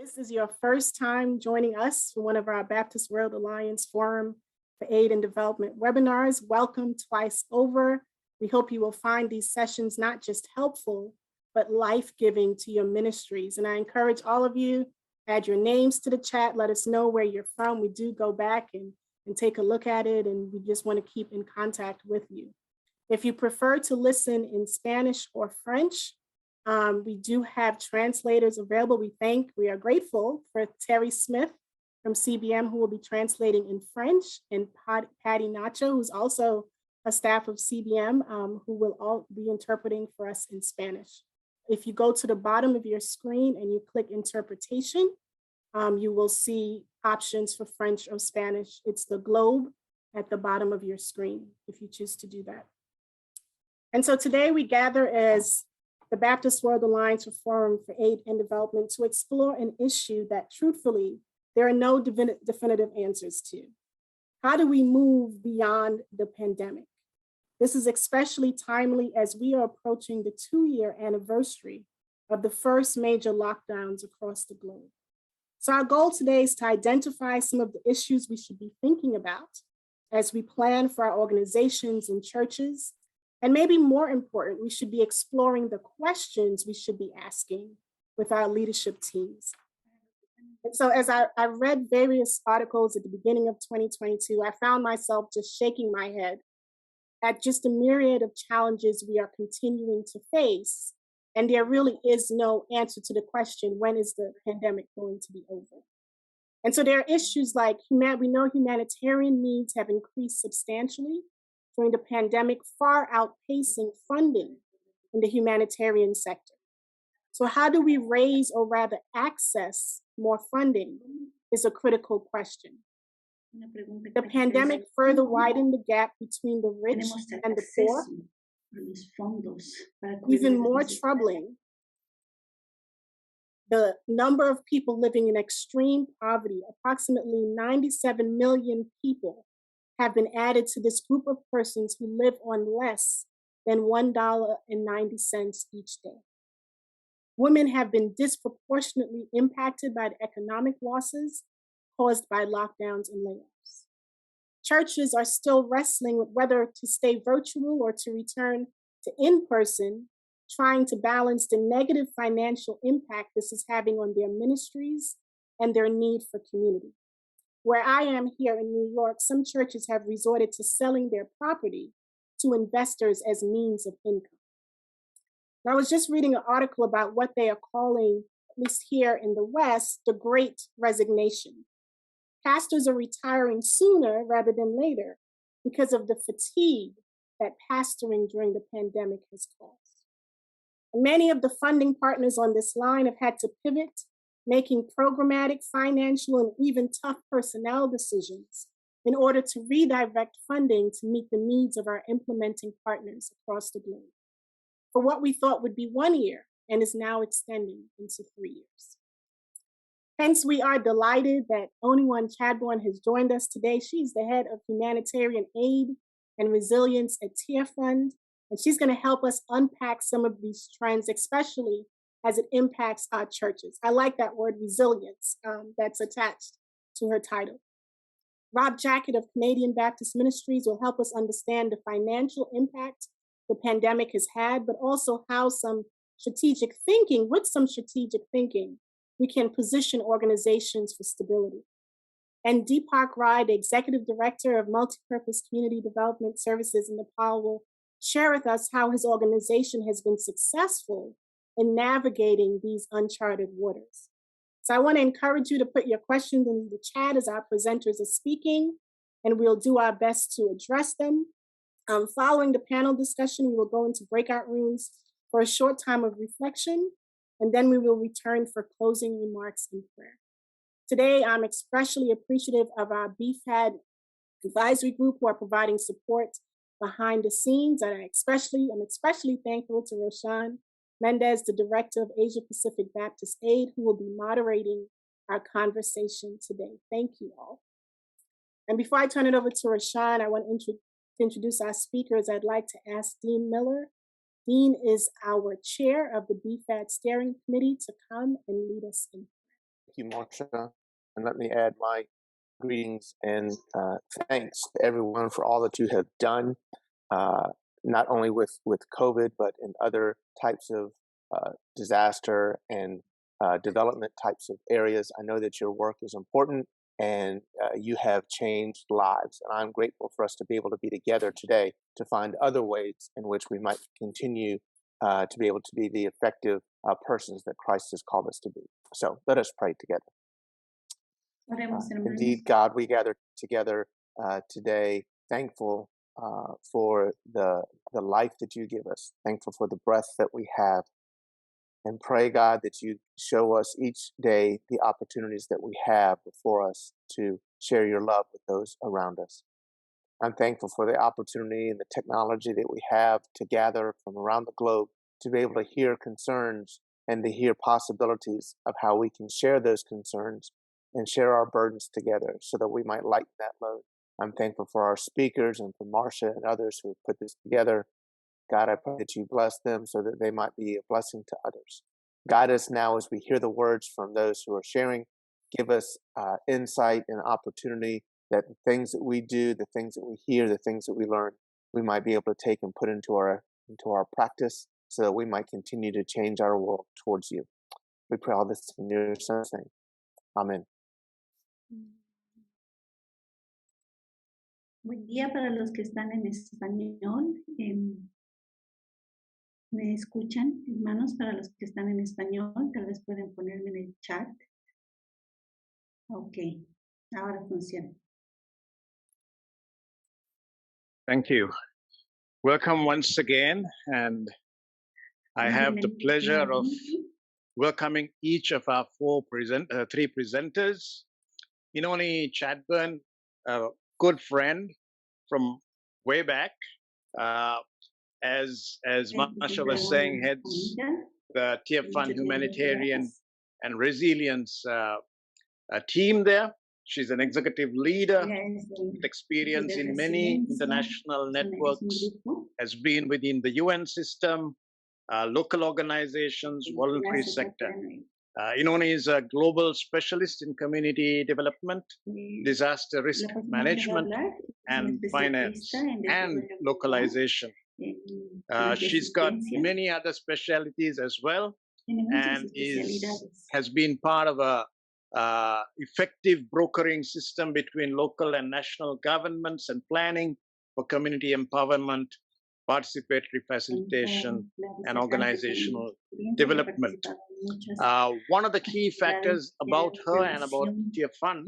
This is your first time joining us for one of our Baptist World Alliance Forum for Aid and Development webinars. Welcome twice over. We hope you will find these sessions not just helpful, but life-giving to your ministries. And I encourage all of you, add your names to the chat, let us know where you're from. We do go back and take a look at it, and we just want to keep in contact with you. If you prefer to listen in Spanish or French, we do have translators available. We are grateful for Terry Smith from CBM, who will be translating in French, and Patty Nacho, who's also a staff of CBM, who will all be interpreting for us in Spanish. If you go to the bottom of your screen and you click interpretation, you will see options for French or Spanish. It's the globe at the bottom of your screen if you choose to do that. And so today we gather as the Baptist World Alliance Forum for Aid and Development to explore an issue that truthfully, there are no definitive answers to. How do we move beyond the pandemic? This is especially timely as we are approaching the 2-year anniversary of the first major lockdowns across the globe. So our goal today is to identify some of the issues we should be thinking about as we plan for our organizations and churches. And maybe more important, we should be exploring the questions we should be asking with our leadership teams. And so as I read various articles at the beginning of 2022, I found myself just shaking my head at just a myriad of challenges we are continuing to face. And there really is no answer to the question, when is the pandemic going to be over? And so there are issues like, we know humanitarian needs have increased substantially during the pandemic, far outpacing funding in the humanitarian sector. So how do we raise, or rather access, more funding is a critical question. The pandemic further widened the gap between the rich and the poor. Even more troubling, the number of people living in extreme poverty, approximately 97 million people, have been added to this group of persons who live on less than $1.90 each day. Women have been disproportionately impacted by the economic losses caused by lockdowns and layoffs. Churches are still wrestling with whether to stay virtual or to return to in-person, trying to balance the negative financial impact this is having on their ministries and their need for community. Where I am here in New York, some churches have resorted to selling their property to investors as means of income. And I was just reading an article about what they are calling, at least here in the West, the Great Resignation. Pastors are retiring sooner rather than later because of the fatigue that pastoring during the pandemic has caused. And many of the funding partners on this line have had to pivot, making programmatic, financial, and even tough personnel decisions in order to redirect funding to meet the needs of our implementing partners across the globe for what we thought would be 1 year and is now extending into 3 years. Hence, we are delighted that Oniwan Chadbourne has joined us today. She's the head of humanitarian aid and resilience at Tear Fund, and she's going to help us unpack some of these trends, especially as it impacts our churches. I like that word, resilience, that's attached to her title. Rob Jackett of Canadian Baptist Ministries will help us understand the financial impact the pandemic has had, but also how with some strategic thinking, we can position organizations for stability. And Deepak Raj, the Executive Director of Multipurpose Community Development Services in Nepal, will share with us how his organization has been successful in navigating these uncharted waters. So I want to encourage you to put your questions in the chat as our presenters are speaking, and we'll do our best to address them. Following the panel discussion, we will go into breakout rooms for a short time of reflection, and then we will return for closing remarks and prayer. Today, I'm especially appreciative of our BFAD advisory group who are providing support behind the scenes, and I'm especially thankful to Roshan Mendez, the Director of Asia Pacific Baptist Aid, who will be moderating our conversation today. Thank you all. And before I turn it over to Roshan, I want to introduce our speakers. I'd like to ask Dean Miller. Dean is our chair of the BFAD Steering Committee to come and lead us in. you, Marsha. And let me add my greetings and thanks to everyone for all that you have done, not only with COVID, but in other types of disaster and development types of areas. I know that your work is important and you have changed lives. And I'm grateful for us to be able to be together today to find other ways in which we might continue to be able to be the effective persons that Christ has called us to be. So let us pray together. Indeed, God, we gather together today, thankful for the life that you give us, thankful for the breath that we have, and pray, God, that you show us each day the opportunities that we have before us to share your love with those around us. I'm thankful for the opportunity and the technology that we have to gather from around the globe to be able to hear concerns and to hear possibilities of how we can share those concerns and share our burdens together so that we might lighten that load. I'm thankful for our speakers and for Marsha and others who have put this together. God, I pray that you bless them so that they might be a blessing to others. Guide us now as we hear the words from those who are sharing. Give us insight and opportunity that the things that we do, the things that we hear, the things that we learn, we might be able to take and put into our practice so that we might continue to change our world towards you. We pray all this in your Son's name. Amen. Buen día para los que están en español. ¿Me escuchan, hermanos? Para los que están en español, tal vez pueden ponerme en el chat. Ok, ahora funciona. Thank you. Welcome once again, and I have the pleasure of welcoming each of our three presenters. Inoni Chadburn, a good friend from way back, as Marsha was saying, heads the Tier Fund Humanitarian and Resilience team there. She's an executive leader with experience in many international networks, has been within the UN system, local organizations, voluntary sector. Inoni is a global specialist in community development, disaster risk management, and finance and localization. She's got many other specialties as well, and has been part of a effective brokering system between local and national governments and planning for community empowerment, participatory facilitation, and organizational development. One of the key factors about her and about Tier Fund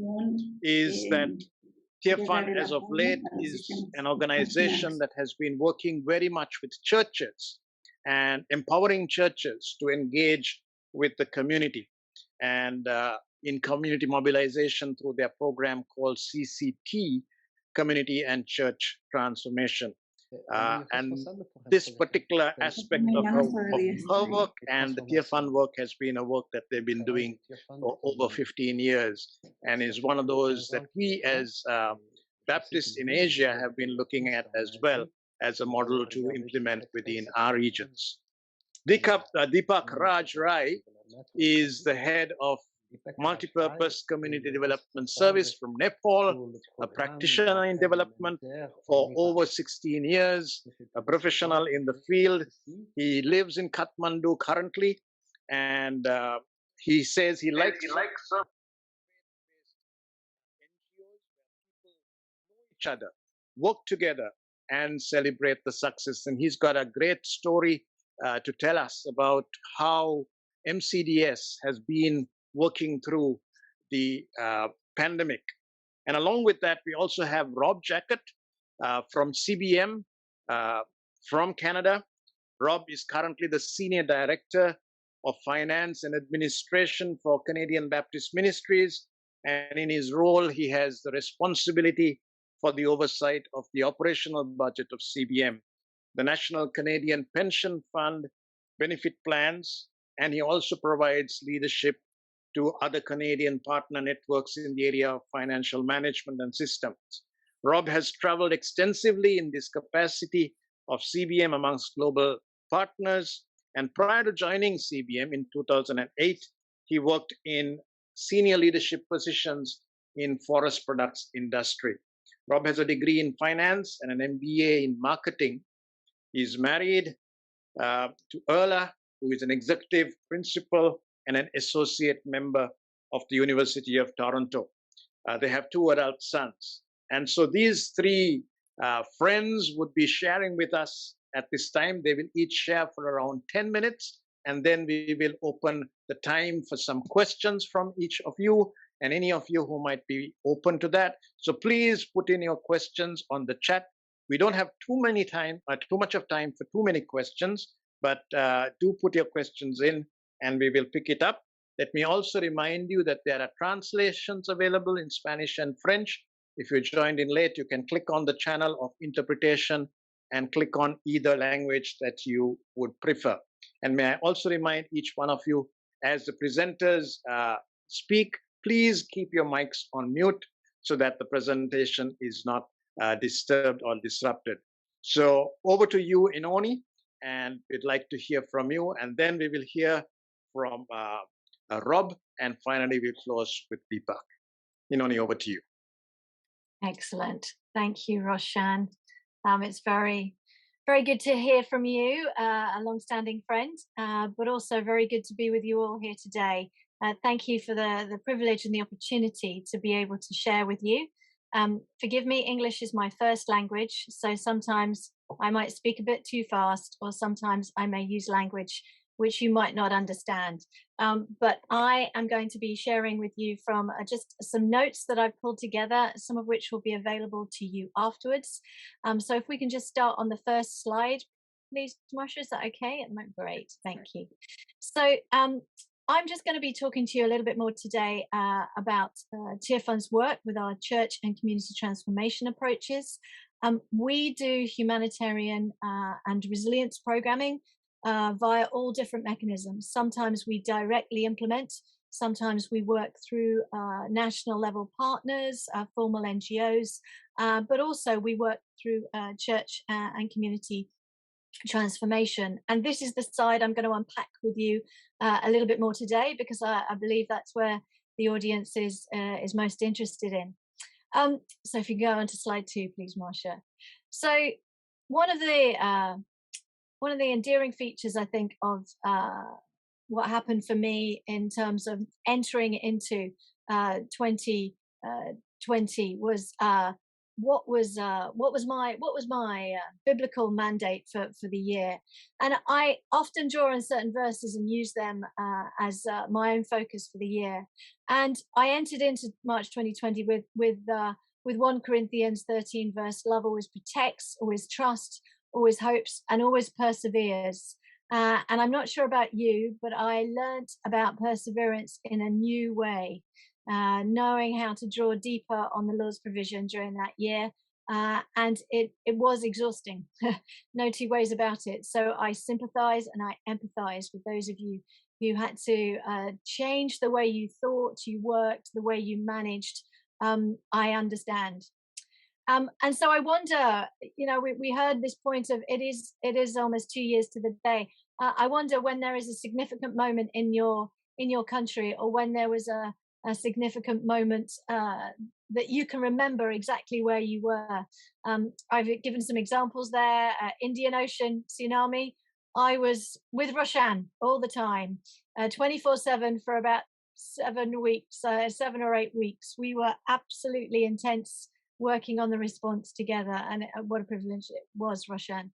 is that Tier Fund, as of late, is an organization that has been working very much with churches and empowering churches to engage with the community and in community mobilization through their program called CCT, Community and Church Transformation. And this particular aspect of her work and the Tier Fund work has been a work that they've been doing for over 15 years and is one of those that we as Baptists in Asia have been looking at as well as a model to implement within our regions. Deepak Raj Rai is the head of Multipurpose Community Development Service from Nepal, a practitioner in development for over 16 years, a professional in the field. He lives in Kathmandu currently, and he says he likes NGOs where people know each other, work together, and celebrate the success. And he's got a great story to tell us about how MCDS has been working through the pandemic. And along with that, we also have Rob Jackett from CBM from Canada. Rob is currently the Senior Director of Finance and Administration for Canadian Baptist Ministries. And in his role, he has the responsibility for the oversight of the operational budget of CBM, the National Canadian Pension Fund benefit plans, and he also provides leadership to other Canadian partner networks in the area of financial management and systems. Rob has traveled extensively in this capacity of CBM amongst global partners. And prior to joining CBM in 2008, he worked in senior leadership positions in forest products industry. Rob has a degree in finance and an MBA in marketing. He's married to Erla, who is an executive principal and an associate member of the University of Toronto. They have 2 adult sons. And so these 3 friends would be sharing with us at this time. They will each share for around 10 minutes, and then we will open the time for some questions from each of you and any of you who might be open to that. So please put in your questions on the chat. We don't have too much of time for too many questions, but do put your questions in and we will pick it up. Let me also remind you that there are translations available in Spanish and French. If you joined in late, you can click on the channel of interpretation and click on either language that you would prefer. And may I also remind each one of you, as the presenters speak, please keep your mics on mute so that the presentation is not disturbed or disrupted. So over to you, Inoni, and we'd like to hear from you. And then we will hear from Rob, and finally we'll close with Deepak. Inoni, over to you. Excellent. Thank you, Roshan. It's very, very good to hear from you, a long-standing friend, but also very good to be with you all here today. Thank you for the privilege and the opportunity to be able to share with you. Forgive me, English is my first language, so sometimes I might speak a bit too fast, or sometimes I may use language which you might not understand. But I am going to be sharing with you from just some notes that I've pulled together, some of which will be available to you afterwards. So if we can just start on the first slide, please, Marsha, is that okay? Great, thank you. So I'm just going to be talking to you a little bit more today about Tearfund's work with our church and community transformation approaches. We do humanitarian and resilience programming via all different mechanisms. Sometimes we directly implement, sometimes we work through national level partners, formal NGOs, but also we work through church and community transformation. And this is the side I'm going to unpack with you a little bit more today, because I believe that's where the audience is most interested in. So if you go on to slide 2, please, Marsha. So one of the endearing features, I think, of what happened for me in terms of entering into 2020 was what was my biblical mandate for the year. And I often draw on certain verses and use them as my own focus for the year. And I entered into March 2020 with 1 Corinthians 13 verse: love always protects, always trusts, always hopes, and always perseveres. And I'm not sure about you, but I learnt about perseverance in a new way, knowing how to draw deeper on the Lord's provision during that year. And it was exhausting, no 2 ways about it. So I sympathize and I empathize with those of you who had to change the way you thought, you worked, the way you managed. I understand. And so I wonder, we heard this point of it is almost 2 years to the day. I wonder when there is a significant moment in your country, or when there was a significant moment that you can remember exactly where you were. I've given some examples there. Indian Ocean tsunami. I was with Roshan all the time, 24/7 for about 7 weeks, 7 or 8 weeks. We were absolutely intense, working on the response together, and what a privilege it was, Roshan.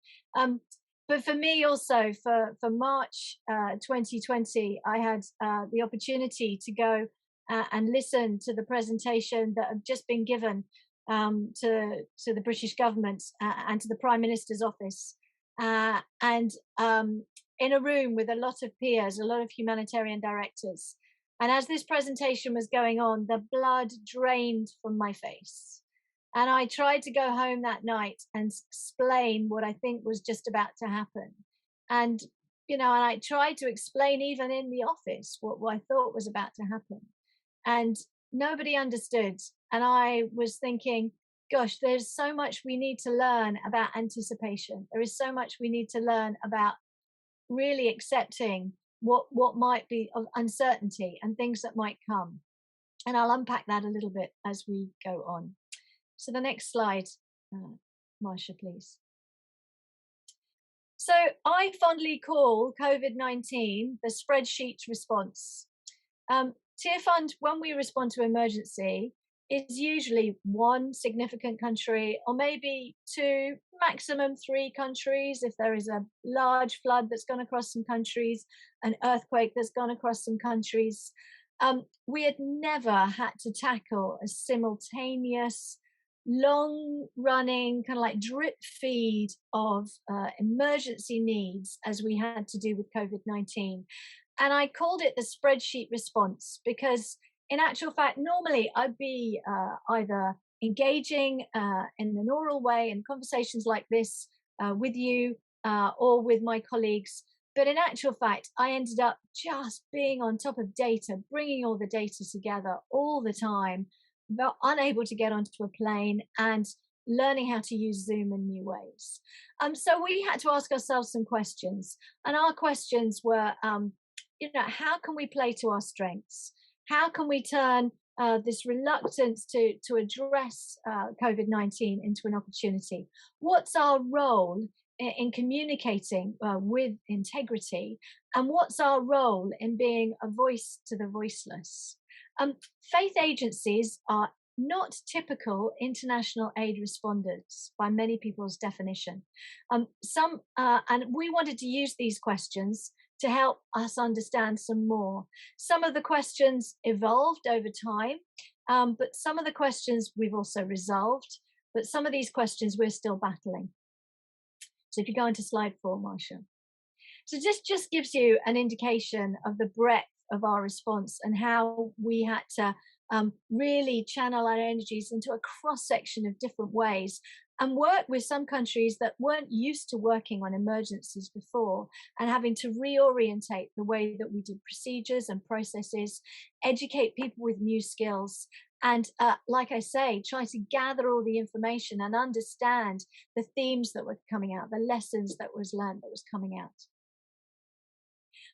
But for me also, for March 2020, I had the opportunity to go and listen to the presentation that had just been given to the British government and to the Prime Minister's office, and in a room with a lot of peers, a lot of humanitarian directors. And as this presentation was going on, the blood drained from my face. And I tried to go home that night and explain what I think was just about to happen. And, and I tried to explain even in the office what I thought was about to happen. And nobody understood. And I was thinking, gosh, there's so much we need to learn about anticipation. There is so much we need to learn about really accepting what might be of uncertainty and things that might come. And I'll unpack that a little bit as we go on. So the next slide, Marcia, please. So I fondly call COVID-19 the spreadsheet response. Tier Fund, when we respond to emergency, is usually one significant country, or maybe two, maximum three countries. If there is a large flood that's gone across some countries, an earthquake that's gone across some countries. We had never had to tackle a simultaneous, long-running, kind of like drip feed of emergency needs as we had to do with COVID-19. And I called it the spreadsheet response because in actual fact, normally I'd be either engaging in an oral way in conversations like this with you or with my colleagues. But in actual fact, I ended up just being on top of data, bringing all the data together all the time, but unable to get onto a plane and learning how to use Zoom in new ways. So we had to ask ourselves some questions. And our questions were, how can we play to our strengths? How can we turn this reluctance to address COVID-19 into an opportunity? What's our role in communicating with integrity? And what's our role in being a voice to the voiceless? Faith agencies are not typical international aid responders by many people's definition. And we wanted to use these questions to help us understand some more. Some of the questions evolved over time, but some of the questions we've also resolved, but some of these questions we're still battling. So if you go into slide 4, Marcia. So this just gives you an indication of the breadth of our response and how we had to really channel our energies into a cross-section of different ways and work with some countries that weren't used to working on emergencies before and having to reorientate the way that we did procedures and processes, educate people with new skills, and like I say, try to gather all the information and understand the themes that were coming out, the lessons that was learned that was coming out.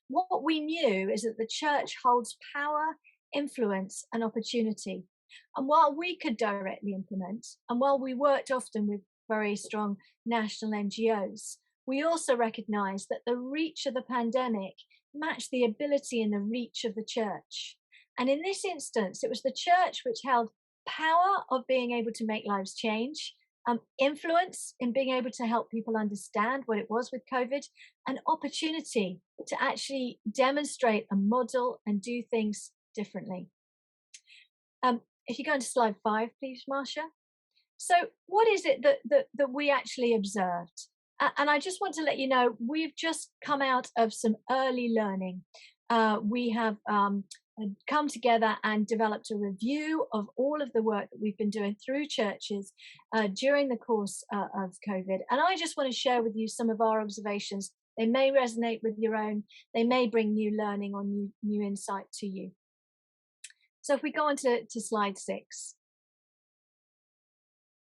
What we knew is that the church holds power, influence, and opportunity. And while we could directly implement, and while we worked often with very strong national NGOs, we also recognized that the reach of the pandemic matched the ability and the reach of the church. And in this instance, it was the church which held power of being able to make lives change, influence in being able to help people understand what it was with COVID, and opportunity to actually demonstrate and model and do things differently. If you go into slide 5, please, Marcia. So what is it that we actually observed? And I just want to let you know, we've just come out of some early learning. We have come together and developed a review of all of the work that we've been doing through churches during the course of COVID. And I just want to share with you some of our observations. They may resonate with your own. They may bring new learning or new insight to you. So if we go on to slide 6.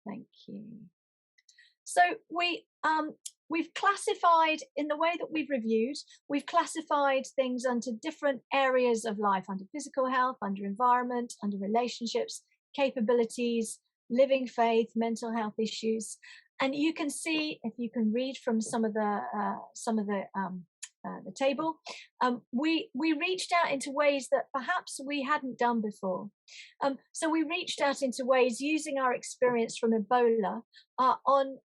Thank you. So we've classified, in the way that we've reviewed, we've classified things under different areas of life, under physical health, under environment, under relationships, capabilities, living faith, mental health issues. And you can see, if you can read from some of the table, we reached out into ways that perhaps we hadn't done before. So we reached out into ways using our experience from Ebola on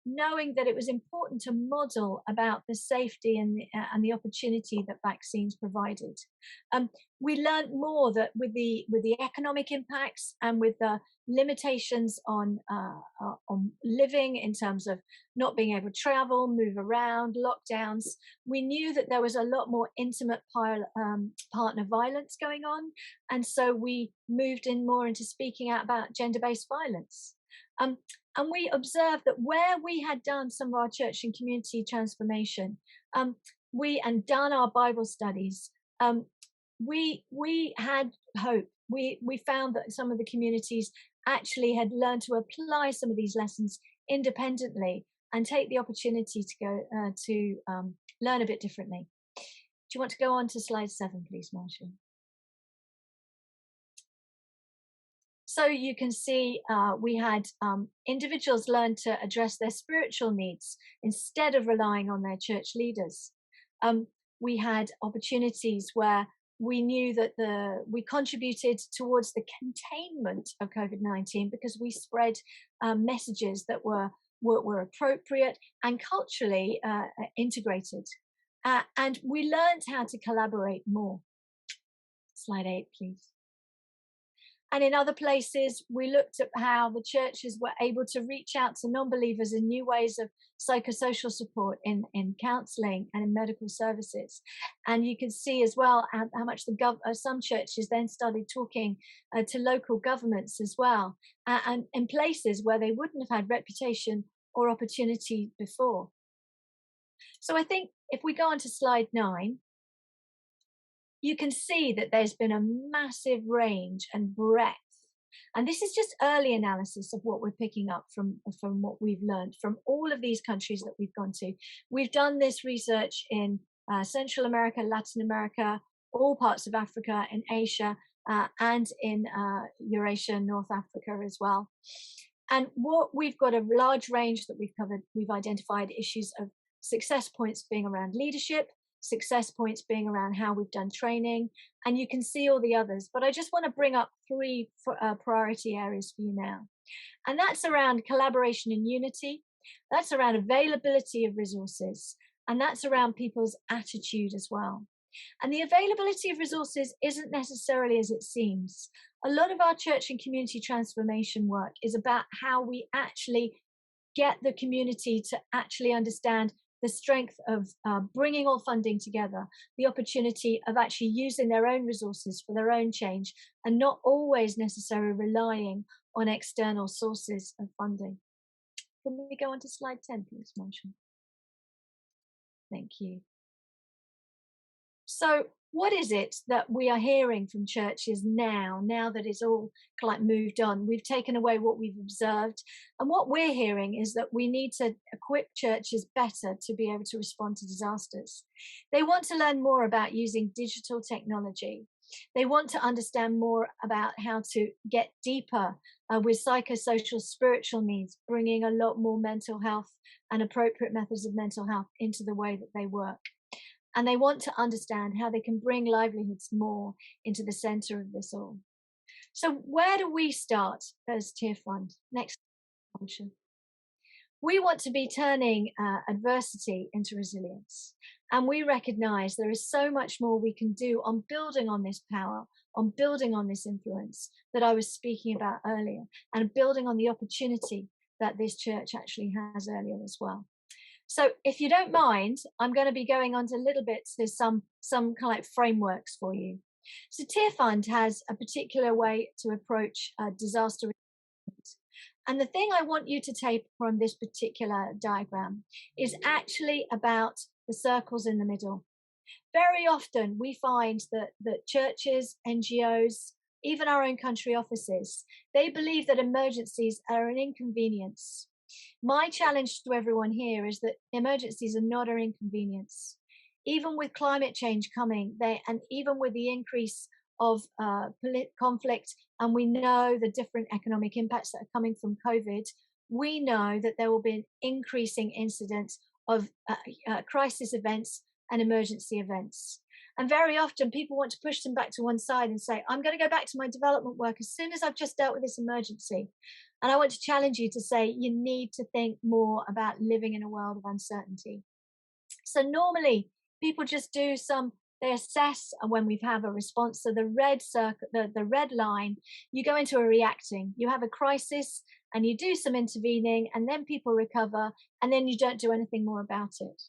knowing that it was important to model about the safety and the opportunity that vaccines provided. We learned more that with the economic impacts and with the limitations on living in terms of not being able to travel, move around, lockdowns, we knew that there was a lot more intimate partner violence going on. And so we moved in more into speaking out about gender-based violence. And we observed that where we had done some of our church and community transformation, and done our Bible studies, we had hope. We found that some of the communities actually had learned to apply some of these lessons independently and take the opportunity to go to learn a bit differently. Do you want to go on to slide 7, please, Marcia? So you can see we had individuals learn to address their spiritual needs instead of relying on their church leaders. We had opportunities where we knew that we contributed towards the containment of COVID-19 because we spread messages that were appropriate and culturally integrated. And we learned how to collaborate more. Slide 8, please. And in other places, we looked at how the churches were able to reach out to non-believers in new ways of psychosocial support in counseling and in medical services. And you can see as well how much some churches then started talking to local governments as well, and in places where they wouldn't have had reputation or opportunity before. So I think if we go on to slide 9, you can see that there's been a massive range and breadth. And this is just early analysis of what we're picking up from what we've learned from all of these countries that we've gone to. We've done this research in Central America, Latin America, all parts of Africa, in Asia, and in Eurasia, North Africa as well. And what we've got a large range that we've covered. We've identified issues of success points being around leadership, success points being around how we've done training, and you can see all the others. But I just want to bring up 3 priority areas for you now. And that's around collaboration and unity. That's around availability of resources. And that's around people's attitude as well. And the availability of resources isn't necessarily as it seems. A lot of our church and community transformation work is about how we actually get the community to actually understand the strength of bringing all funding together, the opportunity of actually using their own resources for their own change, and not always necessarily relying on external sources of funding. Can we go on to slide 10, please, Marshall? Thank you. So what is it that we are hearing from churches now that it's all like moved on? We've taken away what we've observed. And what we're hearing is that we need to equip churches better to be able to respond to disasters. They want to learn more about using digital technology. They want to understand more about how to get deeper with psychosocial spiritual needs, bringing a lot more mental health and appropriate methods of mental health into the way that they work. And they want to understand how they can bring livelihoods more into the center of this all. So where do we start as Tear Fund? Next function. We want to be turning adversity into resilience. And we recognize there is so much more we can do on building on this power, on building on this influence that I was speaking about earlier, and building on the opportunity that this church actually has earlier as well. So if you don't mind, I'm going to be going on to a little bit to some kind of like frameworks for you. So Tear Fund has a particular way to approach disaster resilience. And the thing I want you to take from this particular diagram is actually about the circles in the middle. Very often we find that churches, NGOs, even our own country offices, they believe that emergencies are an inconvenience. My challenge to everyone here is that emergencies are not an inconvenience. Even with climate change coming, and even with the increase of conflict, and we know the different economic impacts that are coming from COVID, we know that there will be an increasing incidence of crisis events and emergency events. And very often people want to push them back to one side and say, I'm going to go back to my development work as soon as I've just dealt with this emergency. And I want to challenge you to say you need to think more about living in a world of uncertainty. So normally people just do they assess when we have a response. So the red circle, the red line, you go into a reacting. You have a crisis and you do some intervening, and then people recover, and then you don't do anything more about it.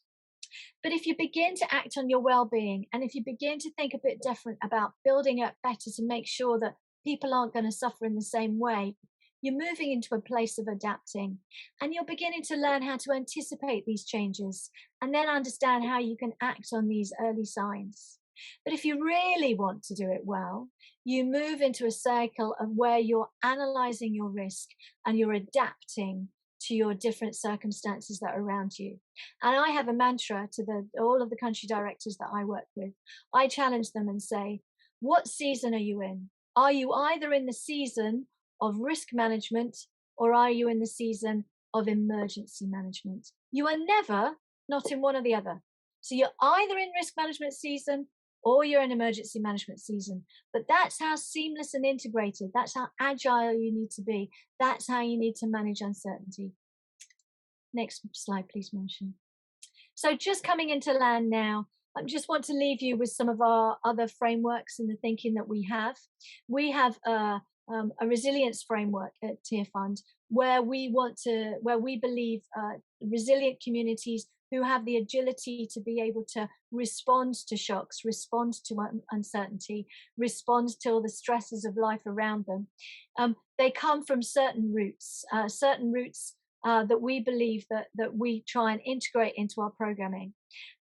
But if you begin to act on your well-being, and if you begin to think a bit different about building up better to make sure that people aren't going to suffer in the same way, you're moving into a place of adapting, and you're beginning to learn how to anticipate these changes and then understand how you can act on these early signs. But if you really want to do it well, you move into a cycle of where you're analyzing your risk and you're adapting to your different circumstances that are around you. And I have a mantra to all of the country directors that I work with. I challenge them and say, what season are you in? Are you either in the season of risk management, or are you in the season of emergency management? You are never not in one or the other. So you're either in risk management season or you're in emergency management season. But that's how seamless and integrated, that's how agile you need to be. That's how you need to manage uncertainty. Next slide, please, Motion. So just coming into land now, I just want to leave you with some of our other frameworks and the thinking that we have. We have a resilience framework at Tier Fund where we believe resilient communities who have the agility to be able to respond to shocks, respond to uncertainty, respond to all the stresses of life around them. They come from certain roots that we believe that we try and integrate into our programming.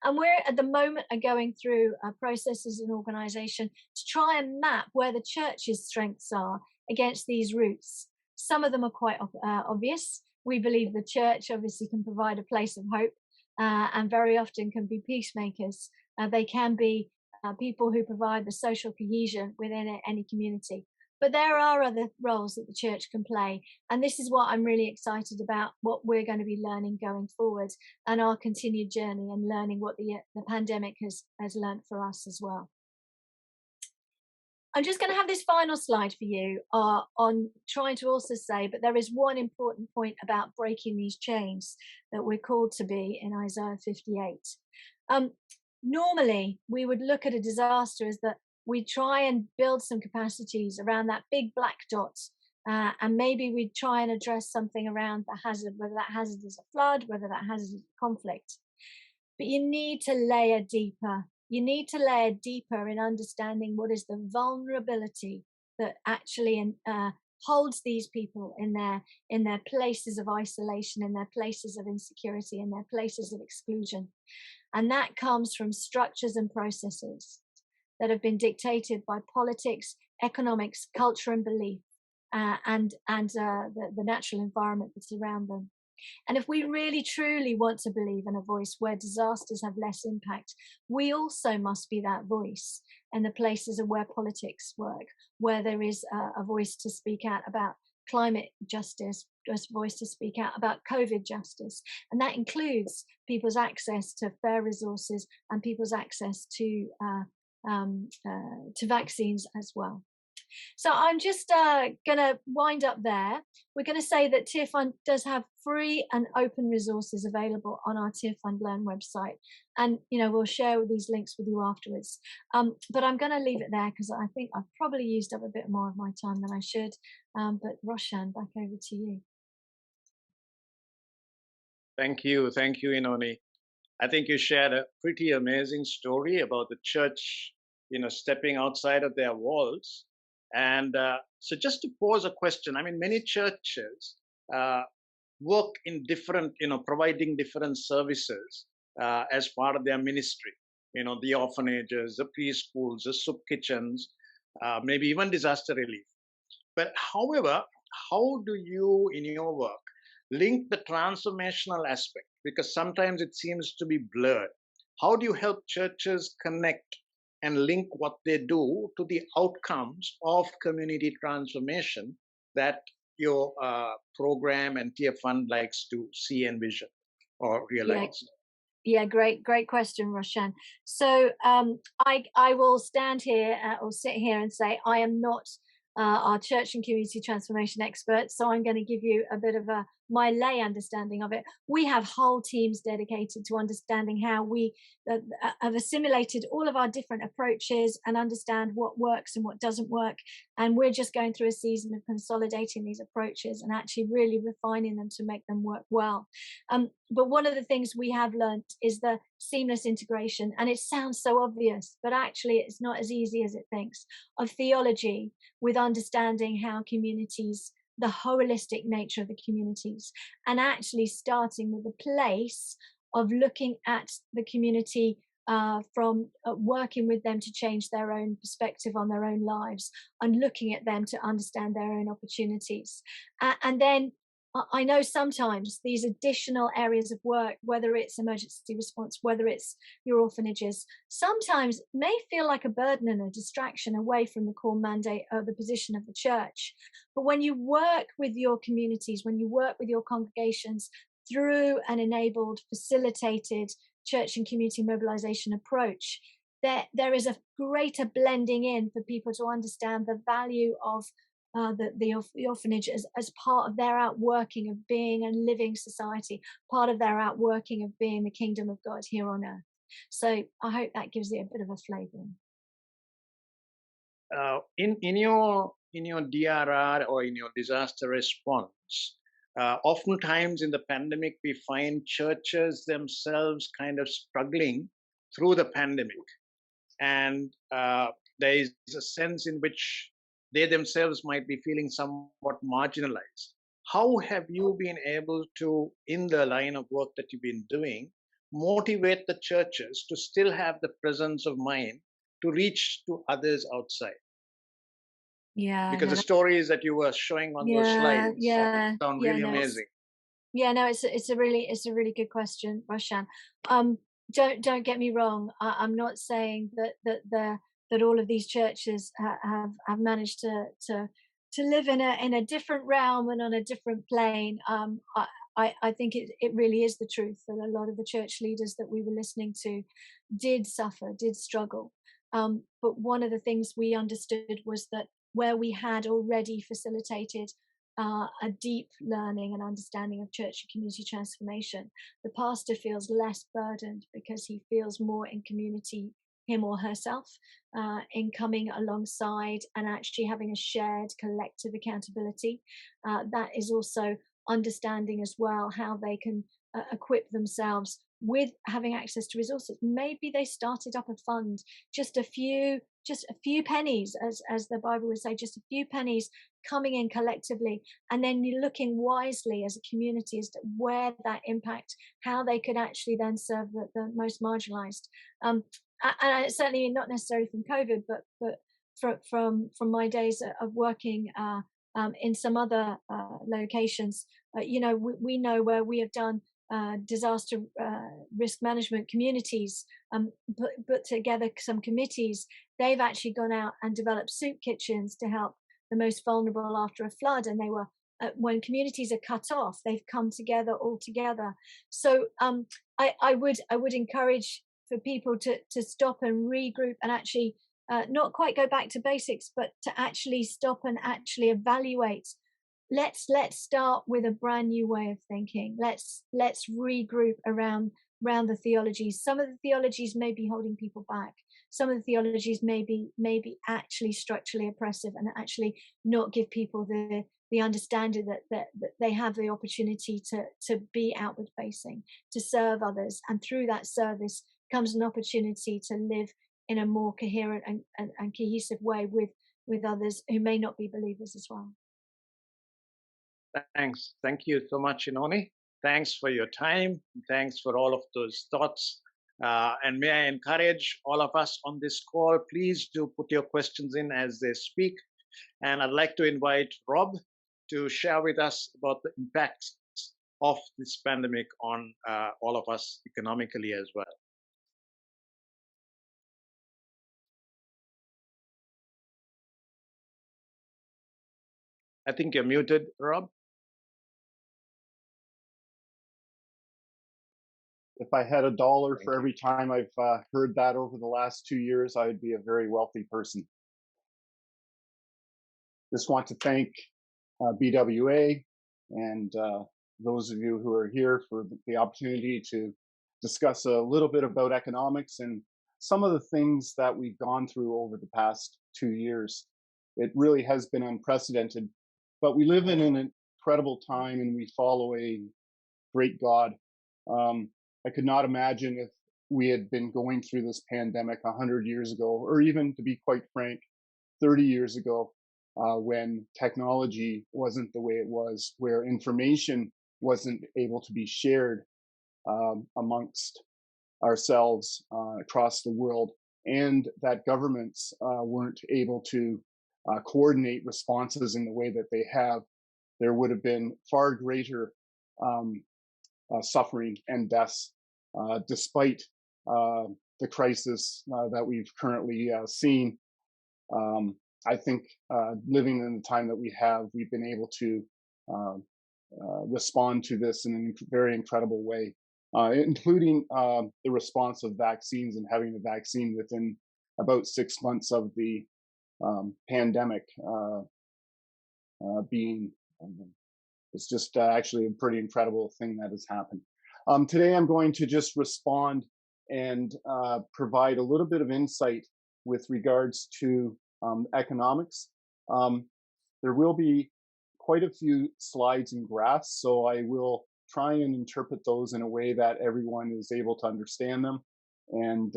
And we're at the moment are going through processes in organization to try and map where the church's strengths are against these roots. Some of them are quite obvious. We believe the church obviously can provide a place of hope and very often can be peacemakers. They can be people who provide the social cohesion within any community. But there are other roles that the church can play. And this is what I'm really excited about, what we're going to be learning going forward and our continued journey and learning what the pandemic has learned for us as well. I'm just going to have this final slide for you on trying to also say, but there is one important point about breaking these chains that we're called to be in Isaiah 58. Normally, we would look at a disaster as that we try and build some capacities around that big black dot, and maybe we try and address something around the hazard, whether that hazard is a flood, whether that hazard is a conflict. But you need to layer deeper. You need to layer deeper in understanding what is the vulnerability that actually holds these people in their places of isolation, in their places of insecurity, in their places of exclusion. And that comes from structures and processes that have been dictated by politics, economics, culture and belief, and the natural environment that's around them. And if we really truly want to believe in a voice where disasters have less impact, we also must be that voice in the places of where politics work, where there is a voice to speak out about climate justice, a voice to speak out about COVID justice. And that includes people's access to fair resources and people's access to vaccines as well. So I'm just going to wind up there. We're going to say that Tier Fund does have free and open resources available on our Tier Fund Learn website. And, we'll share these links with you afterwards. But I'm going to leave it there because I think I've probably used up a bit more of my time than I should. But Roshan, back over to you. Thank you, Inoni. I think you shared a pretty amazing story about the church, stepping outside of their walls. And so just to pose a question, I mean, many churches work in different, providing different services as part of their ministry. The orphanages, the preschools, the soup kitchens, maybe even disaster relief. But however, how do you, in your work, link the transformational aspect? Because sometimes it seems to be blurred. How do you help churches connect and link what they do to the outcomes of community transformation that your program and Tier Fund likes to see and vision or realize? Yeah, great question, Roshan. So I will stand here or sit here and say I am not our church and community transformation expert, so I'm going to give you a bit of my lay understanding of it. We have whole teams dedicated to understanding how we have assimilated all of our different approaches and understand what works and what doesn't work. And we're just going through a season of consolidating these approaches and actually really refining them to make them work well. But one of the things we have learned is the seamless integration, and it sounds so obvious, but actually it's not as easy as it thinks, of theology with understanding how communities, the holistic nature of the communities, and actually starting with the place of looking at the community from working with them to change their own perspective on their own lives and looking at them to understand their own opportunities. And then I know sometimes these additional areas of work, whether it's emergency response, whether it's your orphanages, sometimes may feel like a burden and a distraction away from the core mandate or the position of the church. But when you work with your communities, when you work with your congregations through an enabled, facilitated church and community mobilization approach, there is a greater blending in for people to understand the value of the orphanage as part of their outworking of being a living society, part of their outworking of being the kingdom of God here on earth. So I hope that gives you a bit of a flavor. In your DRR or in your disaster response, oftentimes in the pandemic, we find churches themselves kind of struggling through the pandemic. And there is a sense in which they themselves might be feeling somewhat marginalized. How have you been able to, in the line of work that you've been doing, motivate the churches to still have the presence of mind to reach to others outside? Yeah, because the stories that you were showing on those slides sound really amazing. It's a really good question, Roshan. Don't get me wrong. I'm not saying that all of these churches have managed to live in a different realm and on a different plane. I think it really is the truth that a lot of the church leaders that we were listening to did suffer, did struggle. But one of the things we understood was that where we had already facilitated a deep learning and understanding of church and community transformation, the pastor feels less burdened because he feels more in community, him or herself, in coming alongside and actually having a shared collective accountability. That is also understanding as well how they can equip themselves with having access to resources. Maybe they started up a fund, just a few pennies, as the Bible would say, just a few pennies coming in collectively, and then you're looking wisely as a community as to where that impact, how they could actually then serve the most marginalized. And certainly not necessarily from COVID, but from my days of working in some other locations. We know where we have done disaster risk management communities, put together some committees. They've actually gone out and developed soup kitchens to help the most vulnerable after a flood, and they were when communities are cut off, they've come together all together. So I would encourage for people to stop and regroup and actually not quite go back to basics, but to actually stop and actually evaluate. Let's start with a brand new way of thinking. Let's regroup around the theologies. Some of the theologies may be holding people back. Some of the theologies may be actually structurally oppressive and actually not give people the understanding that they have the opportunity to be outward facing, to serve others, and through that service comes an opportunity to live in a more coherent and cohesive way with others who may not be believers as well. Thanks. Thank you so much, Inoni. Thanks for your time. Thanks for all of those thoughts. And may I encourage all of us on this call, please do put your questions in as they speak. And I'd like to invite Rob to share with us about the impacts of this pandemic on all of us economically as well. I think you're muted, Rob. If I had $1 for every time I've heard that over the last 2 years, I would be a very wealthy person. Just want to thank BWA and those of you who are here for the opportunity to discuss a little bit about economics and some of the things that we've gone through over the past 2 years. It really has been unprecedented, but we live in an incredible time and we follow a great God. I could not imagine if we had been going through this pandemic 100 years ago, or even, to be quite frank, 30 years ago, when technology wasn't the way it was, where information wasn't able to be shared amongst ourselves across the world, and that governments weren't able to coordinate responses in the way that they have. there would have been far greater suffering and deaths, despite the crisis that we've currently seen. I think living in the time that we have, we've been able to respond to this in a very incredible way, including the response of vaccines and having the vaccine within about 6 months of the pandemic being. It's just actually a pretty incredible thing that has happened. Today, I'm going to just respond and provide a little bit of insight with regards to economics. There will be quite a few slides and graphs, so I will try and interpret those in a way that everyone is able to understand them. And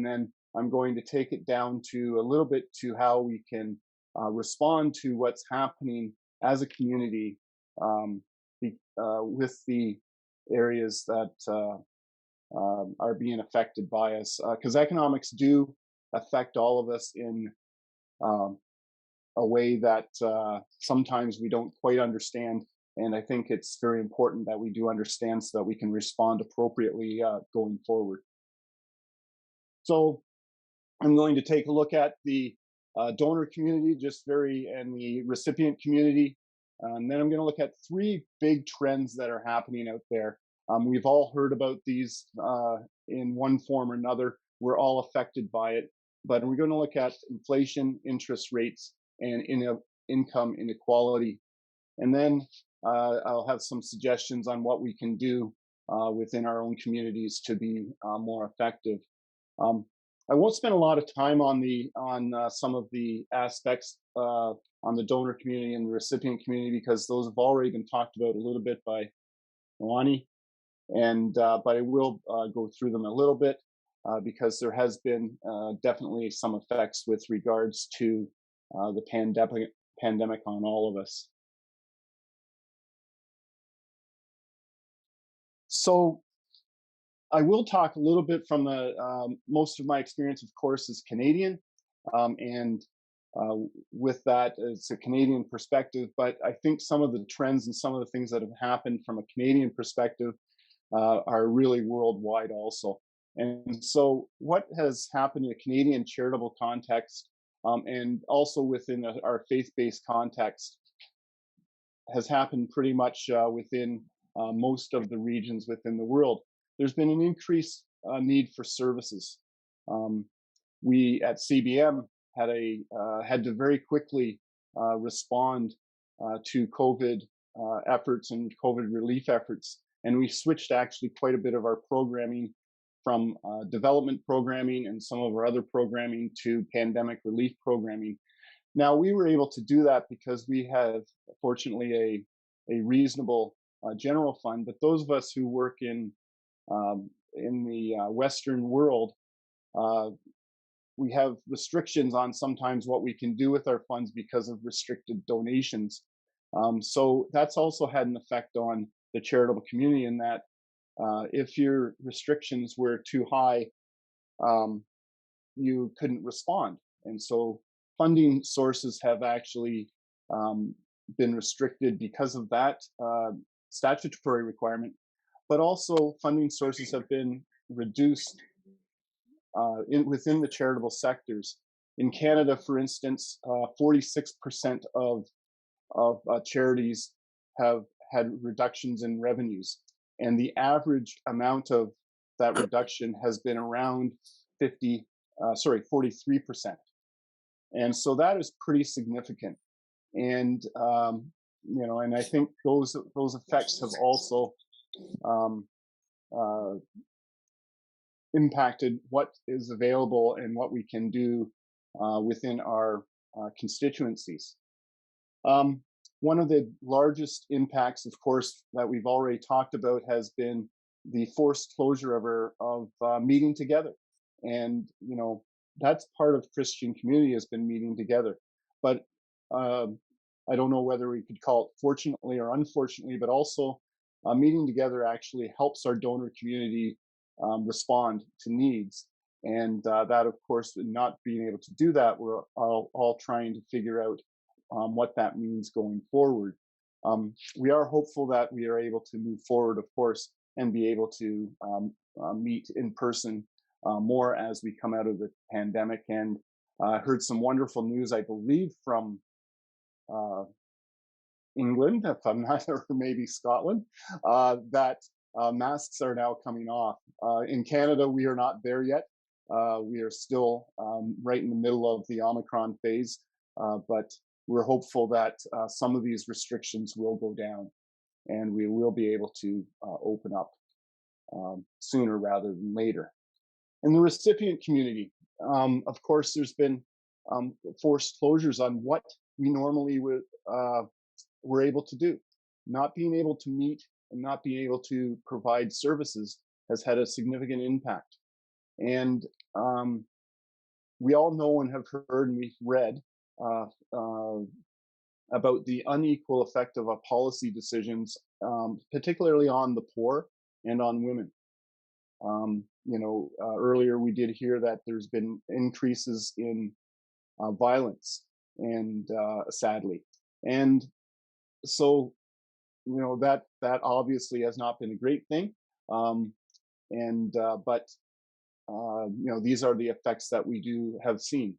then I'm going to take it down to a little bit to how we can respond to what's happening as a community with the areas that are being affected by us, because economics do affect all of us in a way that sometimes we don't quite understand. And I think it's very important that we do understand so that we can respond appropriately going forward. So I'm going to take a look at the donor community, and the recipient community. And then I'm going to look at 3 big trends that are happening out there. We've all heard about these in one form or another. We're all affected by it. But we're going to look at inflation, interest rates, and income inequality. And then I'll have some suggestions on what we can do within our own communities to be more effective. I won't spend a lot of time on some of the aspects on the donor community and the recipient community, because those have already been talked about a little bit by Milani. But I will go through them a little bit because there has been definitely some effects with regards to the pandemic on all of us. So I will talk a little bit from the most of my experience, of course, is Canadian, and with that, it's a Canadian perspective. But I think some of the trends and some of the things that have happened from a Canadian perspective are really worldwide also. And so what has happened in a Canadian charitable context and also within our faith-based context has happened pretty much within most of the regions within the world. There's been an increased need for services. We at CBM had to very quickly respond to COVID efforts and COVID relief efforts. And we switched actually quite a bit of our programming from development programming and some of our other programming to pandemic relief programming. Now, we were able to do that because we have, fortunately, a reasonable general fund. But those of us who work in the Western world, we have restrictions on sometimes what we can do with our funds because of restricted donations. So that's also had an effect on the charitable community in that if your restrictions were too high, you couldn't respond. And so funding sources have actually been restricted because of that statutory requirement, but also funding sources have been reduced within the charitable sectors. In Canada, for instance, 46% of charities have had reductions in revenues, and the average amount of that reduction has been around 43%. And so that is pretty significant. And and I think those effects have also impacted what is available and what we can do within our constituencies. One of the largest impacts, of course, that we've already talked about has been the forced closure of meeting together. And, that's part of Christian community has been meeting together. But I don't know whether we could call it fortunately or unfortunately, but also meeting together actually helps our donor community respond to needs. And that, of course, not being able to do that, we're all trying to figure out what that means going forward. We are hopeful that we are able to move forward, of course, and be able to meet in person more as we come out of the pandemic. And heard some wonderful news, I believe, from England, if I'm not, or maybe Scotland, that masks are now coming off. In Canada, we are not there yet. We are still right in the middle of the Omicron phase, but we're hopeful that some of these restrictions will go down and we will be able to open up sooner rather than later. In the recipient community, of course, there's been forced closures on what we normally were able to do. Not being able to meet and not being able to provide services has had a significant impact. And we all know and have heard and we've read about the unequal effect of policy decisions, particularly on the poor and on women. Earlier we did hear that there's been increases in violence, and sadly, and so that obviously has not been a great thing, but these are the effects that we do have seen.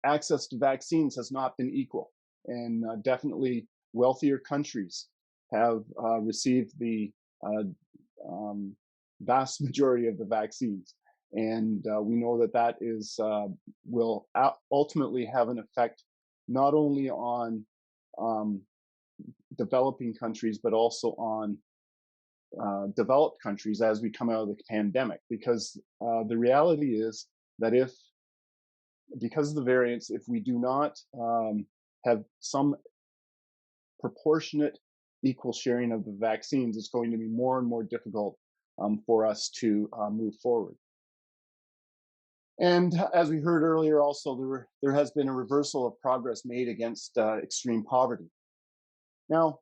Access to vaccines has not been equal, and definitely wealthier countries have received the vast majority of the vaccines, and we know that will ultimately have an effect not only on developing countries but also on developed countries as we come out of the pandemic, because the reality is that because of the variants, if we do not have some proportionate equal sharing of the vaccines, it's going to be more and more difficult for us to move forward. And as we heard earlier, also there has been a reversal of progress made against extreme poverty. Now,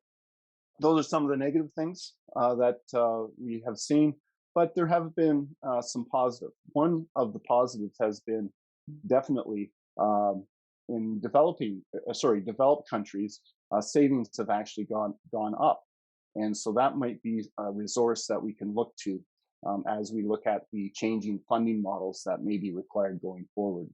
those are some of the negative things that we have seen, but there have been some positive. One of the positives has been definitely in developed countries, savings have actually gone up, and so that might be a resource that we can look to as we look at the changing funding models that may be required going forward.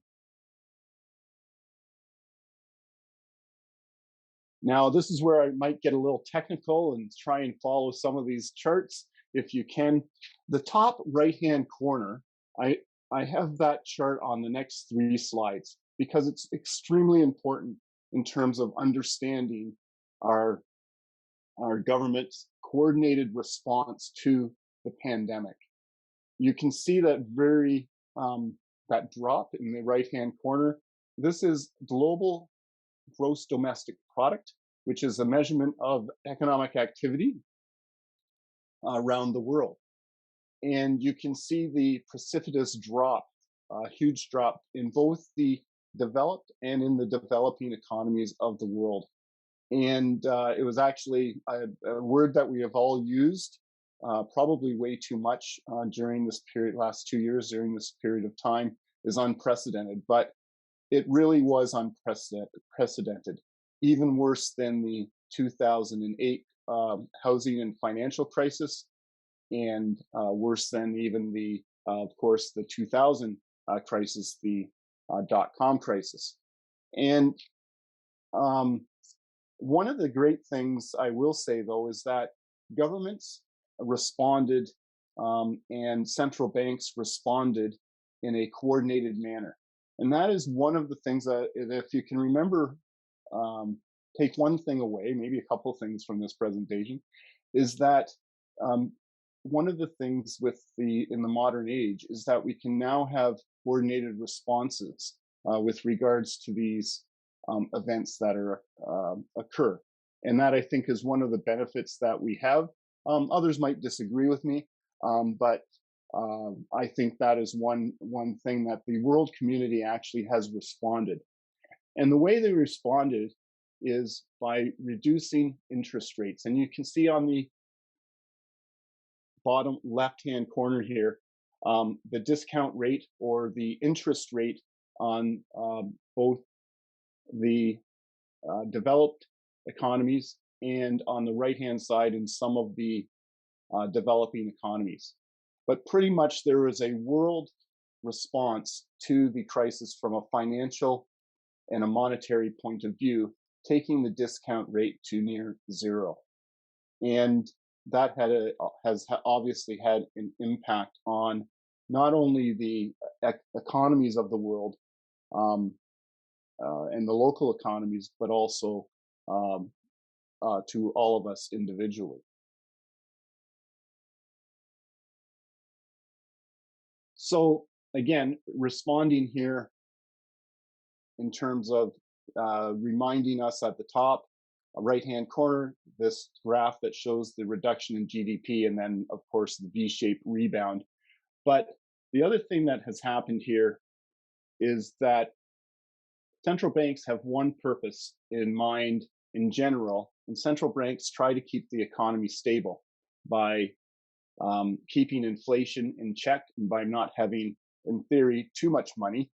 Now, this is where I might get a little technical and try and follow some of these charts if you can. The top right-hand corner, I have that chart on the next 3 slides because it's extremely important in terms of understanding our government's coordinated response to the pandemic. You can see that that drop in the right-hand corner. This is global gross domestic product, which is a measurement of economic activity around the world. And you can see the precipitous drop, a huge drop in both the developed and in the developing economies of the world. And it was actually a word that we have all used probably way too much during this period, last 2 years, during this period of time, is unprecedented. But it really was unprecedented, even worse than the 2008 housing and financial crisis, and worse than even of course, the 2000 crisis, the dot-com crisis. And one of the great things I will say, though, is that governments responded and central banks responded in a coordinated manner. And that is one of the things that, if you can remember, take one thing away, maybe a couple things from this presentation, is that one of the things in the modern age is that we can now have coordinated responses with regards to these events that occur. And that, I think, is one of the benefits that we have. Others might disagree with me, but I think that is one thing that the world community actually has responded. And the way they responded is by reducing interest rates. And you can see on the bottom left-hand corner here, the discount rate or the interest rate on both the developed economies, and on the right-hand side in some of the developing economies. But pretty much there is a world response to the crisis from a financial and a monetary point of view, taking the discount rate to near zero. And that has obviously had an impact on not only the economies of the world and the local economies, but also to all of us individually. So again, responding here in terms of reminding us at the top, right-hand corner, this graph that shows the reduction in GDP, and then of course the V-shaped rebound. But the other thing that has happened here is that central banks have one purpose in mind in general, and central banks try to keep the economy stable by keeping inflation in check and by not having, in theory, too much money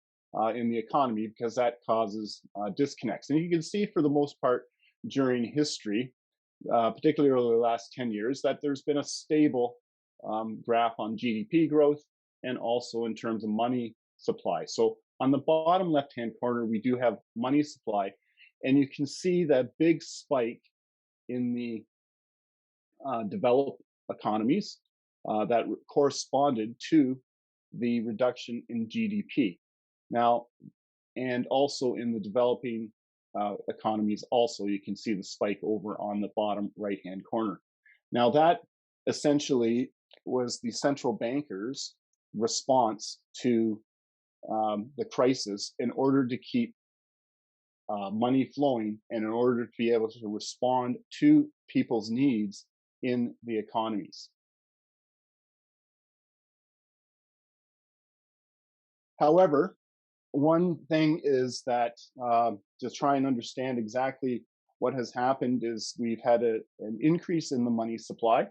in the economy, because that causes disconnects. And you can see for the most part during history, particularly over the last 10 years, that there's been a stable graph on GDP growth and also in terms of money supply. So on the bottom left-hand corner, we do have money supply, and you can see that big spike in the developed economies that corresponded to the reduction in GDP. Now, and also in the developing economies, also you can see the spike over on the bottom right-hand corner. Now that essentially was the central bankers' response to the crisis in order to keep money flowing and in order to be able to respond to people's needs in the economies. However, one thing is that to try and understand exactly what has happened is we've had an increase in the money supply,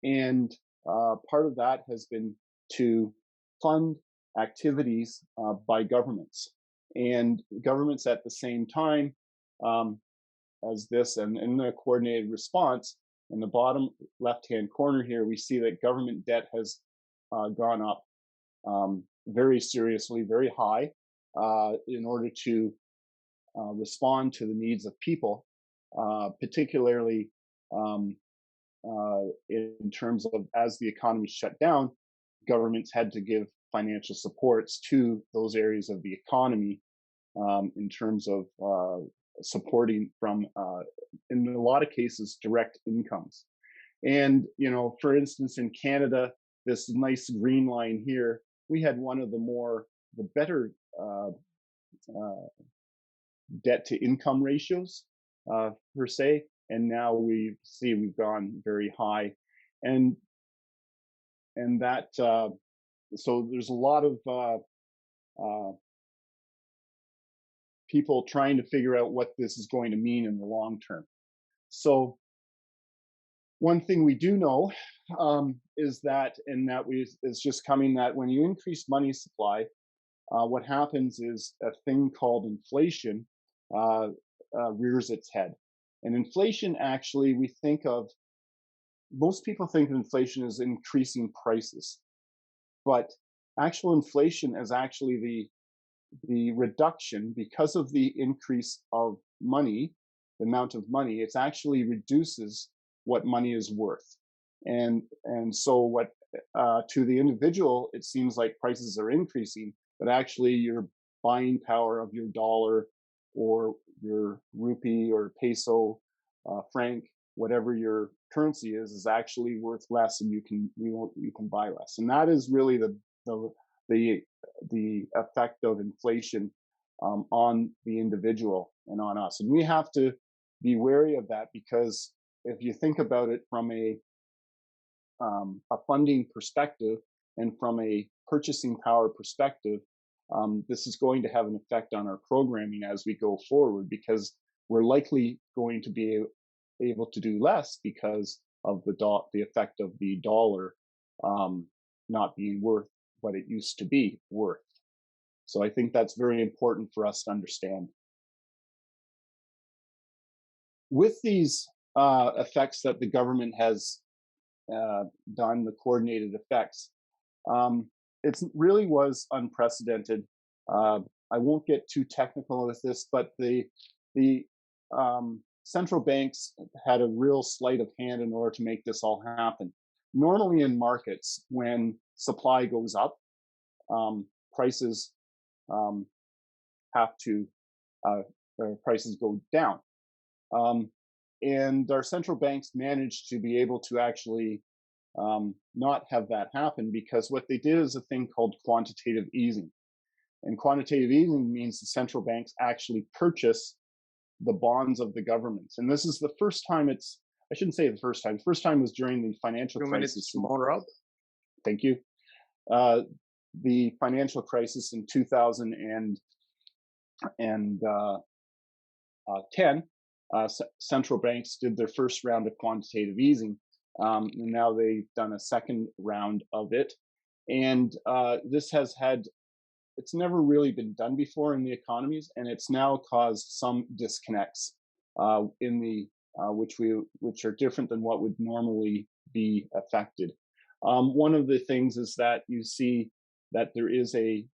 and part of that has been to fund activities by governments. And governments at the same time as this, and in the coordinated response, in the bottom left-hand corner here, we see that government debt has gone up very seriously, very high, in order to respond to the needs of people, particularly in terms of as the economy shut down, governments had to give financial supports to those areas of the economy in terms of supporting from, in a lot of cases, direct incomes. And, you know, for instance, in Canada, this nice green line here, we had one of the better debt to income ratios per se, and now we see we've gone very high, and that so there's a lot of people trying to figure out what this is going to mean in the long term. So one thing we do know is that, and that is just coming, that when you increase money supply, what happens is a thing called inflation rears its head. And inflation, actually, most people think of inflation as increasing prices, but actual inflation is actually the reduction, because of the increase of money, the amount of money, it actually reduces what money is worth. And so what to the individual, it seems like prices are increasing, but actually your buying power of your dollar or your rupee or peso, franc, whatever your currency is actually worth less, and you can buy less. And that is really the effect of inflation on the individual and on us. And we have to be wary of that, because if you think about it from a funding perspective and from a purchasing power perspective, this is going to have an effect on our programming as we go forward, because we're likely going to be able to do less because of the effect of the dollar not being worth what it used to be worth. So I think that's very important for us to understand. with these effects that the government has done, the coordinated effects, it really was unprecedented. I won't get too technical with this, but the central banks had a real sleight of hand in order to make this all happen. Normally in markets, when supply goes up, prices have to prices go down. And our central banks managed to be able to actually not have that happen, because what they did is a thing called quantitative easing. And quantitative easing means the central banks actually purchase the bonds of the governments. And this is the first time I shouldn't say the first time. The first time was during the financial crisis. Thank you. The financial crisis in 2010, central banks did their first round of quantitative easing. And now they've done a second round of it. And this has it's never really been done before in the economies, and it's now caused some disconnects in the which are different than what would normally be affected. One of the things is that you see that there is a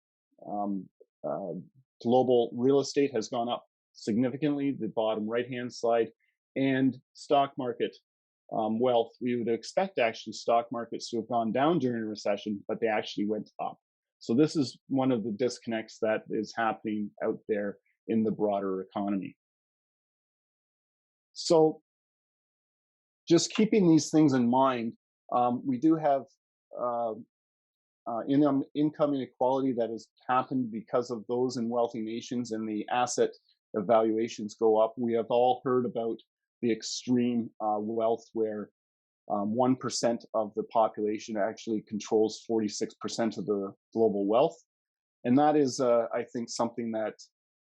global real estate has gone up significantly, the bottom right-hand slide, and stock market wealth. We would expect actually stock markets to have gone down during a recession, but they actually went up. So this is one of the disconnects that is happening out there in the broader economy. So just keeping these things in mind, we do have income inequality that has happened because of those in wealthy nations, and the asset evaluations go up. We have all heard about the extreme wealth where 1% of the population actually controls 46% of the global wealth. And that is, I think, something that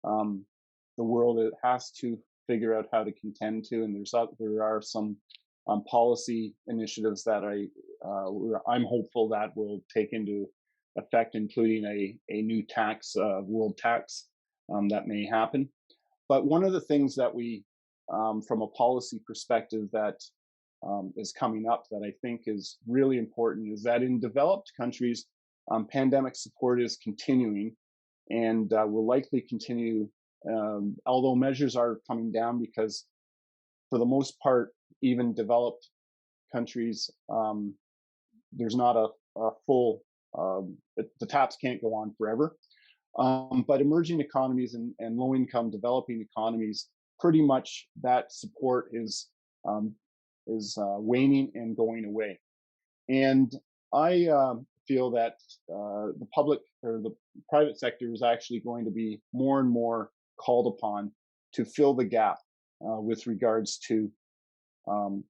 the world has to figure out how to contend to. And there are some policy initiatives that I'm hopeful that will take into effect, including a new tax, world tax, that may happen. But one of the things that we, from a policy perspective, that is coming up that I think is really important is that in developed countries, pandemic support is continuing and will likely continue, although measures are coming down, because for the most part, even developed countries, there's not a full, the taps can't go on forever. But emerging economies and low-income developing economies, pretty much that support is waning and going away. And I feel that the public or the private sector is actually going to be more and more called upon to fill the gap with regards to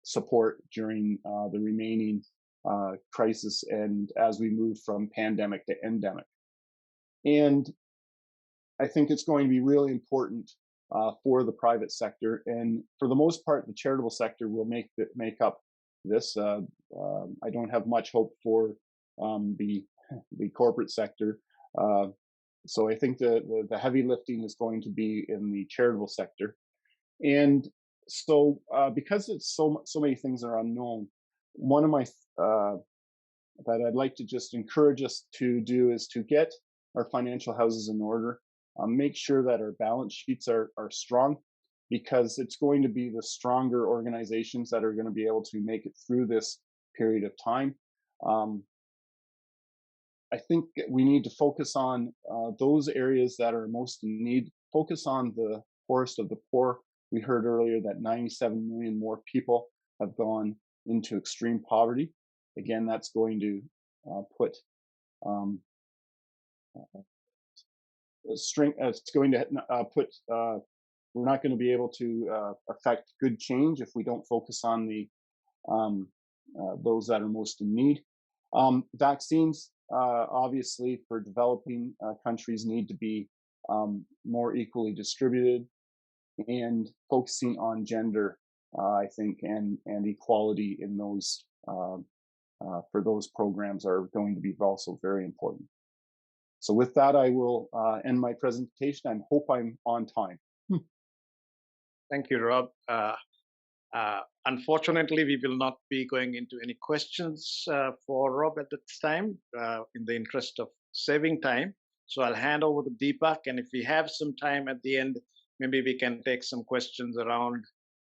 support during the remaining crisis, and as we move from pandemic to endemic. And I think it's going to be really important for the private sector, and for the most part, the charitable sector will make up this. I don't have much hope for the corporate sector, so I think the heavy lifting is going to be in the charitable sector. And so, because it's so many things are unknown, one of my that I'd like to just encourage us to do is to get our financial houses in order. Make sure that our balance sheets are strong, because it's going to be the stronger organizations that are going to be able to make it through this period of time. I think we need to focus on those areas that are most in need. Focus on the poorest of the poor. We heard earlier that 97 million more people have gone into extreme poverty. Again, that's going to put it's going to put, we're not going to be able to affect good change if we don't focus on the those that are most in need. Vaccines, obviously, for developing countries need to be more equally distributed, and focusing on gender, I think, and equality in those for those programs are going to be also very important. So with that, I will end my presentation. I hope I'm on time. Thank you, Rob. Unfortunately, we will not be going into any questions for Rob at this time in the interest of saving time. So I'll hand over to Deepak, and if we have some time at the end, maybe we can take some questions around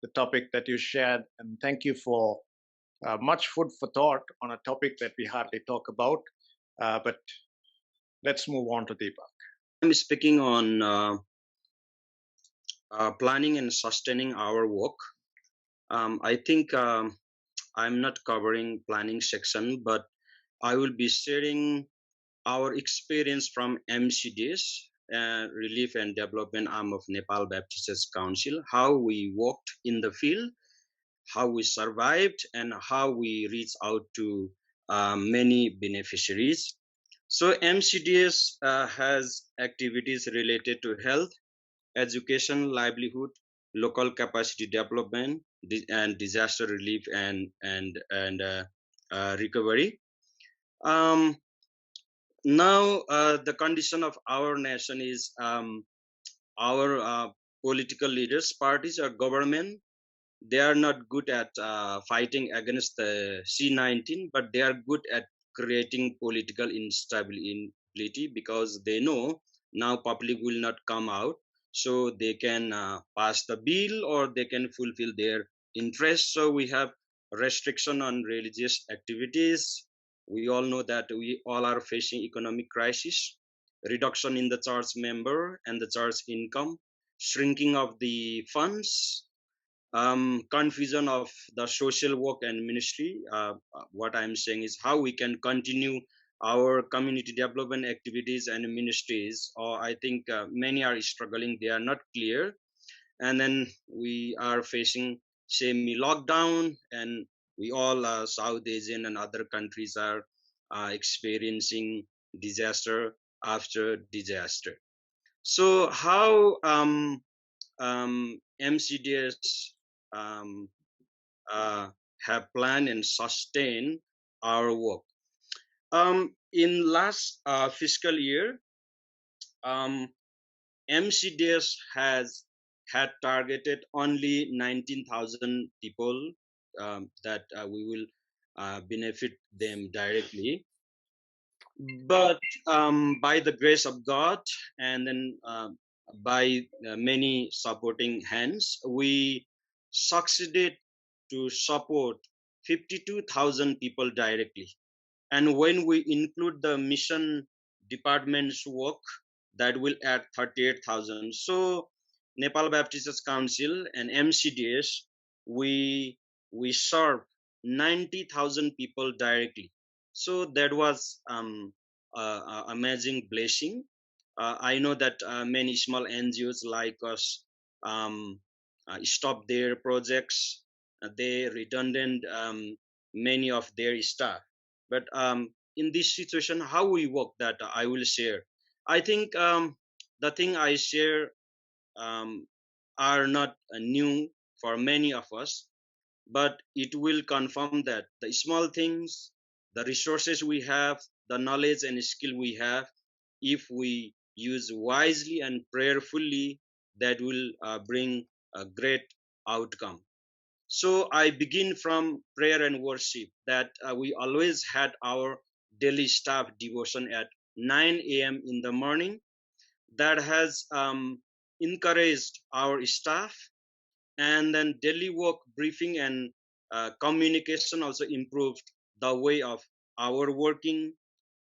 the topic that you shared. And thank you for much food for thought on a topic that we hardly talk about. But let's move on to Deepak. I'm speaking on planning and sustaining our work. I think I'm not covering planning section, but I will be sharing our experience from MCDS, Relief and Development Arm of Nepal Baptist Council, how we worked in the field, how we survived, and how we reached out to many beneficiaries. So MCDS has activities related to health, education, livelihood, local capacity development, and disaster relief and recovery. Now the condition of our nation is our political leaders, parties, or government, they are not good at fighting against the C-19, but they are good at creating political instability because they know now public will not come out, so they can pass the bill or they can fulfill their interests. So we have restriction on religious activities. We all know that we all are facing economic crisis, reduction in the church member and the church income, shrinking of the funds, confusion of the social work and ministry. What I'm saying is how we can continue our community development activities and ministries, or I think many are struggling, they are not clear. And then we are facing semi-lockdown, and we all South Asian and other countries are experiencing disaster after disaster. So how MCDS have planned and sustained our work. In last fiscal year, MCDS has had targeted only 19,000 people that we will benefit them directly. But by the grace of God, and then by many supporting hands, we succeeded to support 52,000 people directly. And when we include the mission department's work, that will add 38,000. So Nepal Baptist Council and MCDS, we serve 90,000 people directly. So that was amazing blessing. I know that many small NGOs like us stop their projects. They redundant many of their staff. But in this situation, how we work, that I will share. I think the thing I share are not new for many of us, but it will confirm that the small things, the resources we have, the knowledge and skill we have, if we use wisely and prayerfully, that will bring a great outcome. So I begin from prayer and worship, that we always had our daily staff devotion at 9 a.m. in the morning. That has encouraged our staff, and then daily work briefing and communication also improved the way of our working.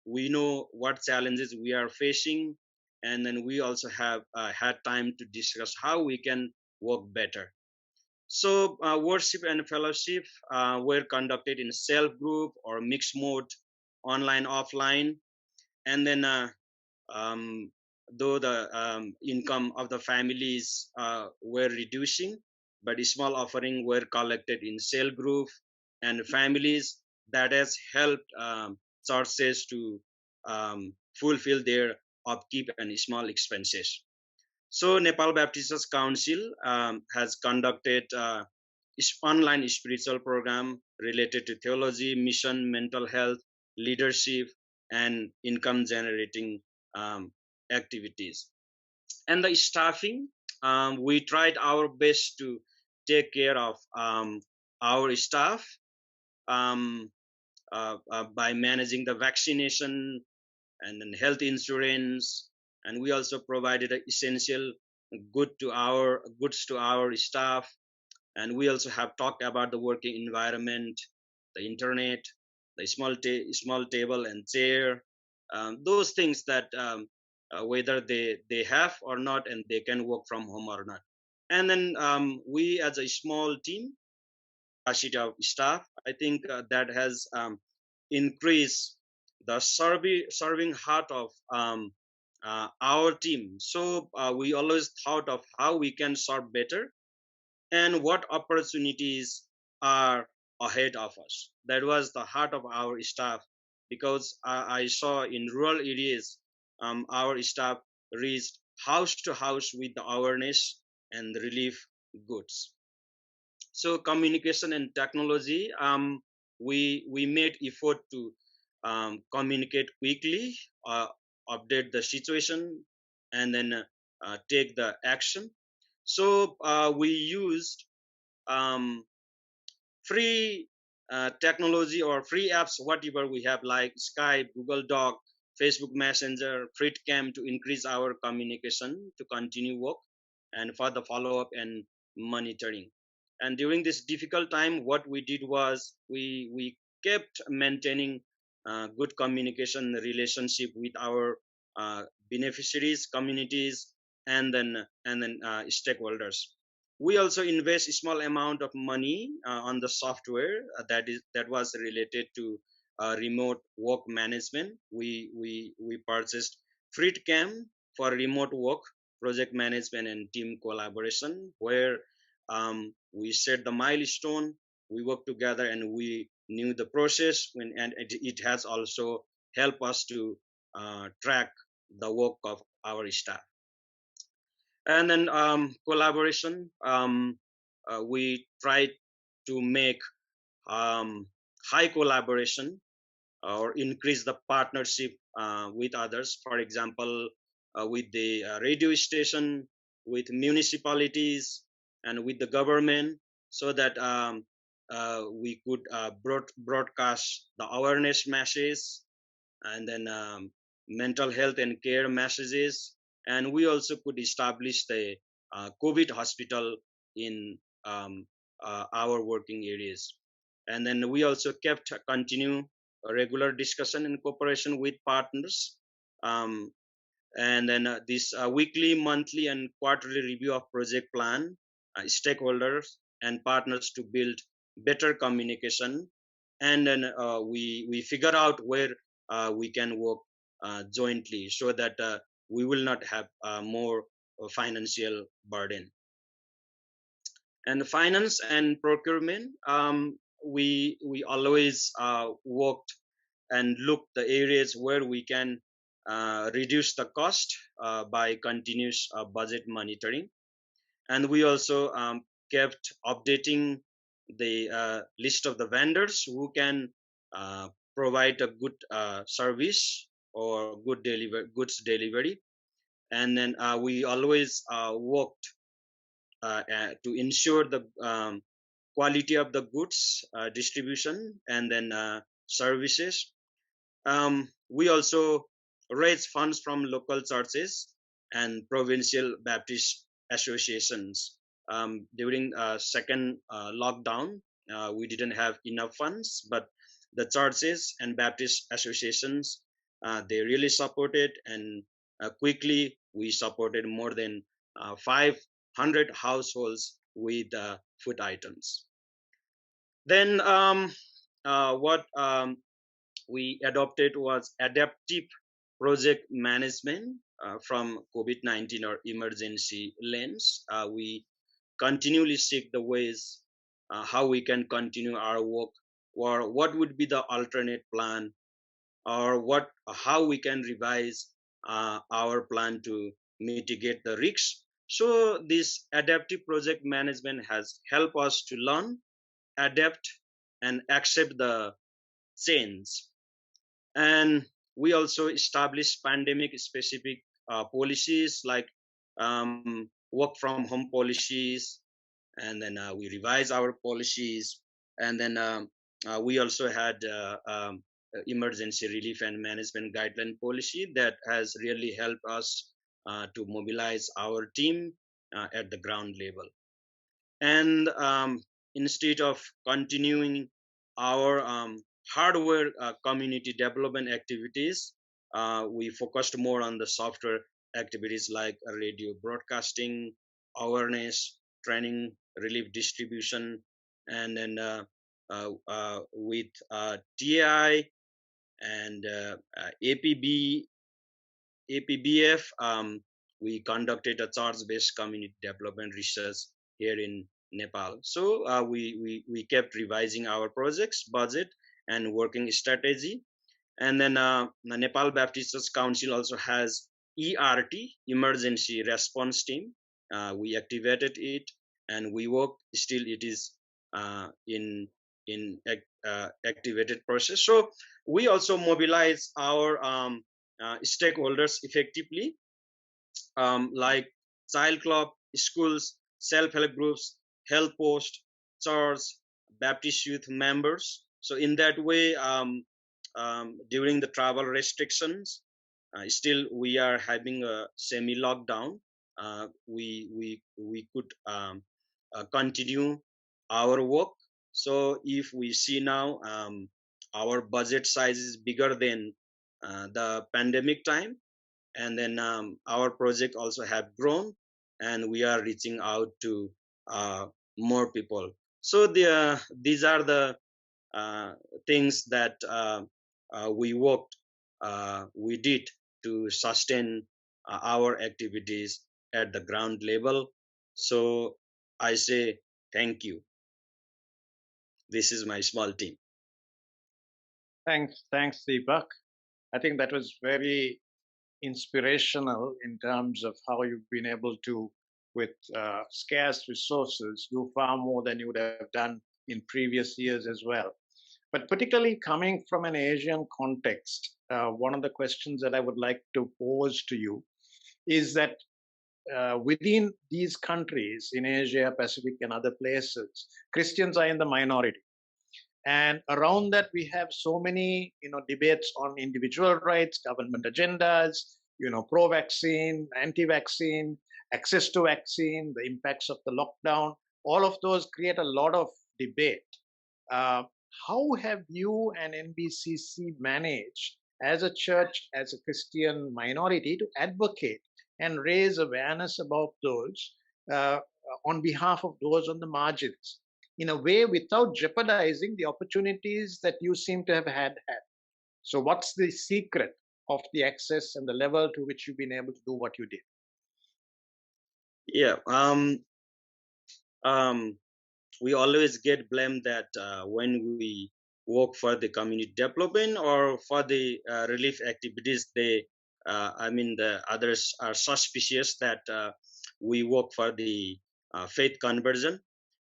We know what challenges we are facing, and then we also have had time to discuss how we can work better. So worship and fellowship were conducted in self-group or mixed mode, online, offline. And then though the income of the families were reducing, but small offering were collected in cell group and families. That has helped churches to fulfill their upkeep and small expenses. So Nepal Baptist Council has conducted online spiritual program related to theology, mission, mental health, leadership, and income generating activities. And the staffing, we tried our best to take care of our staff by managing the vaccination and then health insurance, and we also provided essential goods to our staff. And we also have talked about the working environment, the internet, the small table and chair, those things that whether they have or not, and they can work from home or not. And then we as a small team, capacity of staff, I think that has increased the serving heart of our team. So we always thought of how we can serve better and what opportunities are ahead of us. That was the heart of our staff, because I saw in rural areas our staff reached house to house with the awareness and relief goods. So communication and technology, we made effort to communicate quickly, update the situation, and then take the action. So we used free technology or free apps, whatever we have, like Skype, Google Doc, Facebook Messenger, FreeCam, to increase our communication, to continue work, and for the follow-up and monitoring. And during this difficult time, what we did was we kept maintaining good communication relationship with our beneficiaries, communities, and then stakeholders. We also invest a small amount of money on the software that was related to remote work management. We purchased FreeCam for remote work, project management, and team collaboration, where we set the milestone, we work together, and we knew the process. And it has also helped us to track the work of our staff. And then collaboration, we tried to make high collaboration or increase the partnership with others. For example, with the radio station, with municipalities, and with the government, so that we could broadcast the awareness message, and then mental health and care messages. And we also could establish the COVID hospital in our working areas. And then we also continue a regular discussion and cooperation with partners. And then this weekly, monthly, and quarterly review of project plan, stakeholders and partners, to build better communication. And then we figure out where we can work jointly, so that we will not have more financial burden. And finance and procurement, we always worked and looked the areas where we can reduce the cost by continuous budget monitoring. And we also kept updating the list of the vendors who can provide a good service or goods delivery. And then we always worked to ensure the quality of the goods distribution and then services. We also raise funds from local churches and provincial Baptist associations. During second lockdown, we didn't have enough funds, but the churches and Baptist associations, they really supported, and quickly we supported more than 500 households with food items. Then what we adopted was adaptive project management from COVID-19 or emergency lens. We continually seek the ways how we can continue our work, or what would be the alternate plan, or how we can revise our plan to mitigate the risks. So this adaptive project management has helped us to learn, adapt, and accept the change. And we also established pandemic specific policies, like work from home policies, and then we revise our policies, and then we also had emergency relief and management guideline policy that has really helped us to mobilize our team at the ground level. And instead of continuing our hardware community development activities, we focused more on the software activities like radio broadcasting, awareness, training, relief distribution, and then with TI and APBF, we conducted a charge-based community development research here in Nepal. So we kept revising our projects, budget, and working strategy. And then the Nepal Baptist Church Council also has ERT, Emergency Response Team. We activated it, and we work. Still, it is in activated process. So we also mobilize our stakeholders effectively, like child club, schools, self-help groups, health post, church, Baptist youth members. So in that way, during the travel restrictions, still we are having a semi-lockdown. We could continue our work. So if we see now, our budget size is bigger than the pandemic time, and then our project also have grown, and we are reaching out to more people. So these are the things that we did to sustain our activities at the ground level. So I say thank you. This is my small team. Thanks, Deepak. I think that was very inspirational in terms of how you've been able to, with scarce resources, do far more than you would have done in previous years as well. But particularly coming from an Asian context, one of the questions that I would like to pose to you is that within these countries in Asia, Pacific, and other places, Christians are in the minority. And around that, we have so many, debates on individual rights, government agendas, pro-vaccine, anti-vaccine, access to vaccine, the impacts of the lockdown. All of those create a lot of debate. How have you and NBCC managed, as a church, as a Christian minority, to advocate and raise awareness about those on behalf of those on the margins, in a way without jeopardizing the opportunities that you seem to have had? So what's the secret of the access and the level to which you've been able to do what you did? Yeah, we always get blamed that when we work for the community development or for the relief activities, the others are suspicious that we work for the faith conversion.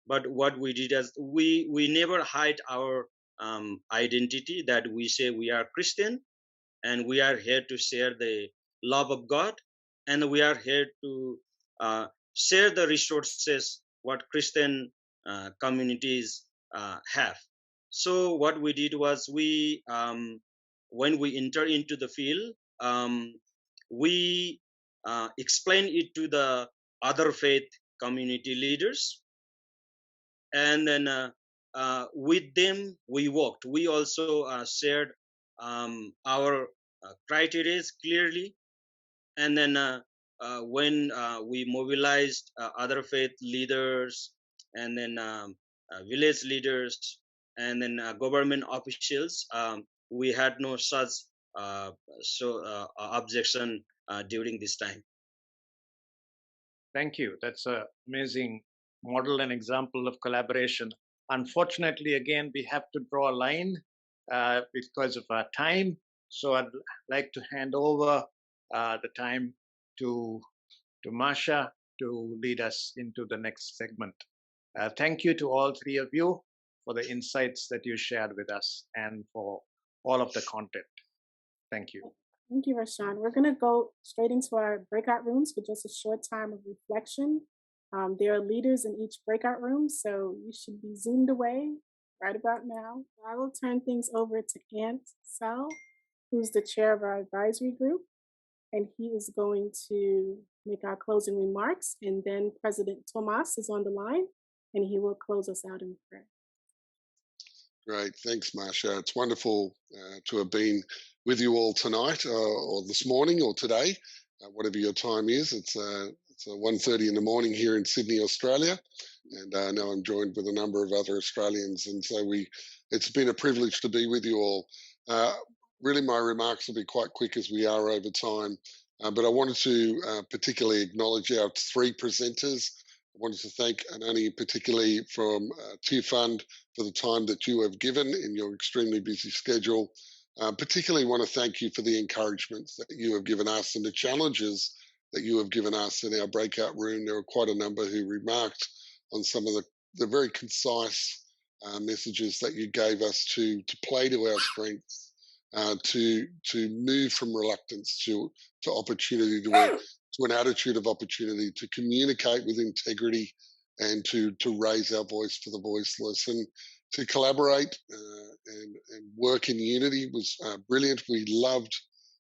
But what we did is we never hide our identity, that we say we are Christian and we are here to share the love of God, and we are here to share the resources what Christian communities have. So what we did was we, when we enter into the field, we explain it to the other faith community leaders, and then with them we worked. We also shared our criteria clearly, and then when we mobilized other faith leaders, and then village leaders, and then government officials, we had no such objection during this time. Thank you. That's an amazing model and example of collaboration. Unfortunately, again, we have to draw a line because of our time. So I'd like to hand over the time to Masha to lead us into the next segment. Thank you to all three of you for the insights that you shared with us and for all of the content. Thank you. Thank you, Rashan. We're going to go straight into our breakout rooms for just a short time of reflection. There are leaders in each breakout room, so you should be zoomed away right about now. I will turn things over to Ant Sal, who's the chair of our advisory group, and he is going to make our closing remarks. And then President Tomas is on the line, and he will close us out in prayer. Great, thanks, Marsha. It's wonderful to have been with you all tonight, or this morning, or today, whatever your time is. It's 1:30 in the morning here in Sydney, Australia, and I know I'm joined with a number of other Australians, and so it's been a privilege to be with you all. Really, my remarks will be quite quick as we are over time, but I wanted to particularly acknowledge our three presenters. I wanted to thank Anani particularly from Tier Fund for the time that you have given in your extremely busy schedule. Particularly want to thank you for the encouragements that you have given us and the challenges that you have given us in our breakout room. There were quite a number who remarked on some of the very concise messages that you gave us to play to our strengths, to move from reluctance to opportunity, to an attitude of opportunity, to communicate with integrity, and to raise our voice for the voiceless, and to collaborate and work in unity was brilliant. We loved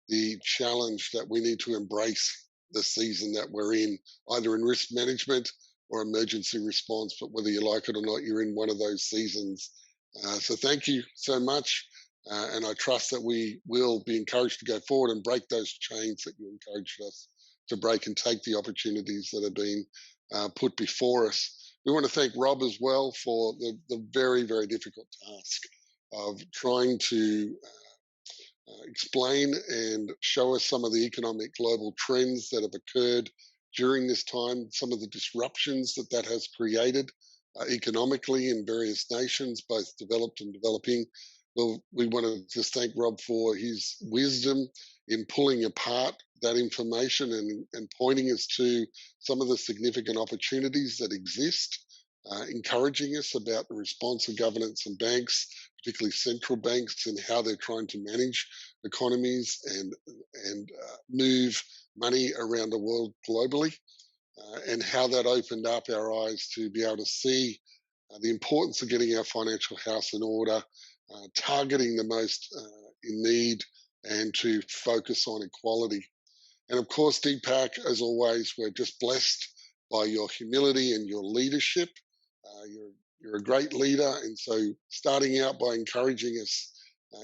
the challenge that we need to embrace the season that we're in, either in risk management or emergency response, but whether you like it or not, you're in one of those seasons. So thank you so much. And I trust that we will be encouraged to go forward and break those chains that you encouraged us to break and take the opportunities that have been put before us. We want to thank Rob as well for the very, very difficult task of trying to explain and show us some of the economic global trends that have occurred during this time, some of the disruptions that has created economically in various nations, both developed and developing. Well, we want to just thank Rob for his wisdom in pulling apart that information and pointing us to some of the significant opportunities that exist, encouraging us about the response of governments and banks, particularly central banks, and how they're trying to manage economies and move money around the world globally, and how that opened up our eyes to be able to see the importance of getting our financial house in order, targeting the most in need, and to focus on equality. And of course, Deepak, as always, we're just blessed by your humility and your leadership. You're a great leader, and so starting out by encouraging us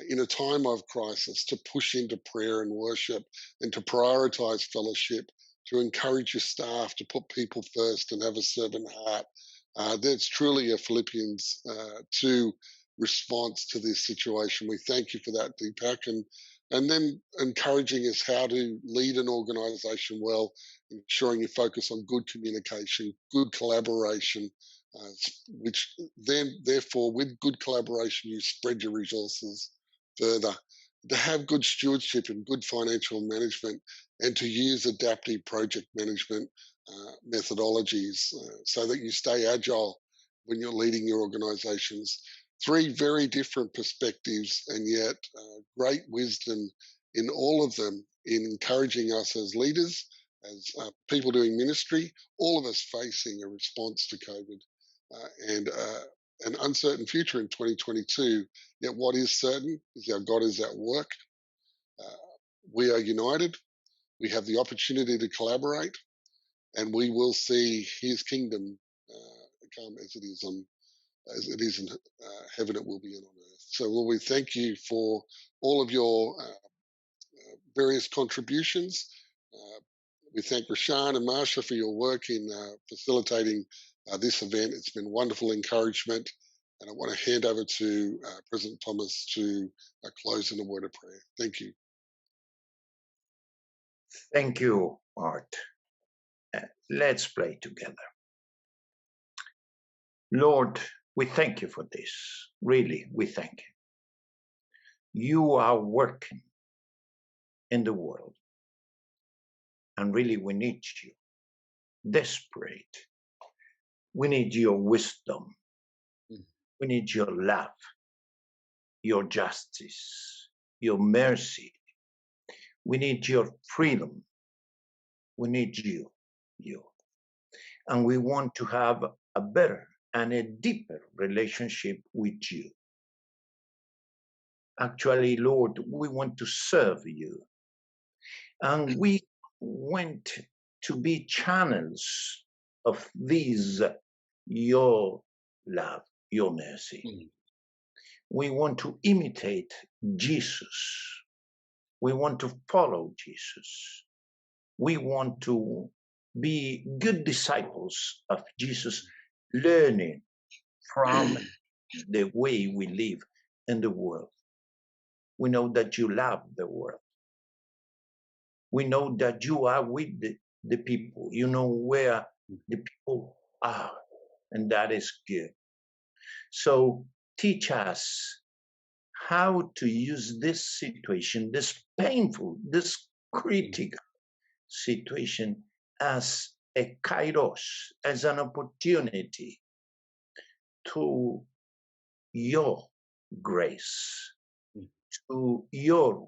in a time of crisis to push into prayer and worship and to prioritize fellowship, to encourage your staff to put people first and have a servant heart. That's truly a Philippians 2 response to this situation. We thank you for that, Deepak, and then encouraging us how to lead an organization well, ensuring you focus on good communication, good collaboration, which then, therefore, with good collaboration, you spread your resources further. To have good stewardship and good financial management, and to use adaptive project management methodologies so that you stay agile when you're leading your organizations. Three very different perspectives, and yet great wisdom in all of them in encouraging us as leaders, as people doing ministry, all of us facing a response to COVID and an uncertain future in 2022. Yet what is certain is our God is at work. We are united. We have the opportunity to collaborate, and we will see His kingdom come as it is in heaven. It will be on earth. So, Lord, we thank you for all of your various contributions. We thank Rashan and Marsha for your work in facilitating this event. It's been wonderful encouragement. And I want to hand over to President Thomas to close in a word of prayer. Thank you. Thank you, Art. Let's pray together. Lord, we thank you for this. Really, we thank you. You are working in the world. And really, we need you. Desperate. We need your wisdom. We need your love, your justice, your mercy. We need your freedom. We need you. And we want to have a better and a deeper relationship with you. Actually, Lord, we want to serve you. And we want to be channels of this, your love, your mercy. We want to imitate Jesus. We want to follow Jesus. We want to be good disciples of Jesus, learning from the way we live in the world. We know that you love the world. We know that you are with the people. You know where the people are, and that is good. So teach us how to use this situation, this painful, this critical situation, as a kairos, as an opportunity to your grace, to your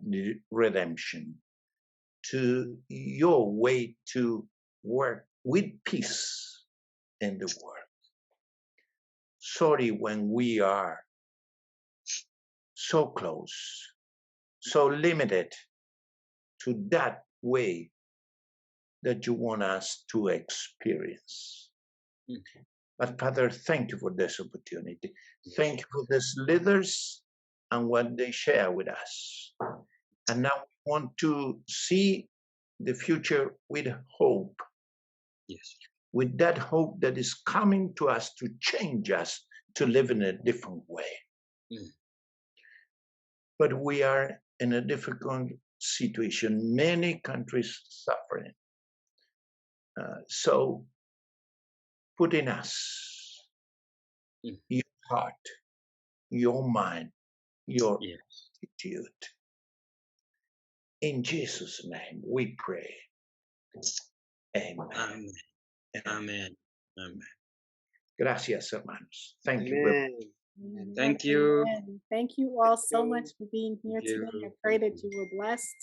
redemption, to your way to work with peace in the world. Sorry when we are so close, so limited to that way that you want us to experience. But Father, thank you for this opportunity. Thank you for these leaders and what they share with us. And now we want to see the future with hope. Yes. With that hope that is coming to us to change us to live in a different way. But we are in a difficult situation. Many countries suffering. So put in us your heart, your mind, your attitude. In Jesus' name we pray. Amen. Amen. Amen. Amen. Gracias, hermanos. Thank you. Amen. Thank you. Amen. Thank you all so much for being here Thank today. you. I pray that you were blessed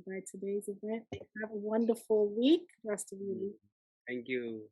by today's event. Have a wonderful week, rest of your week. Thank you.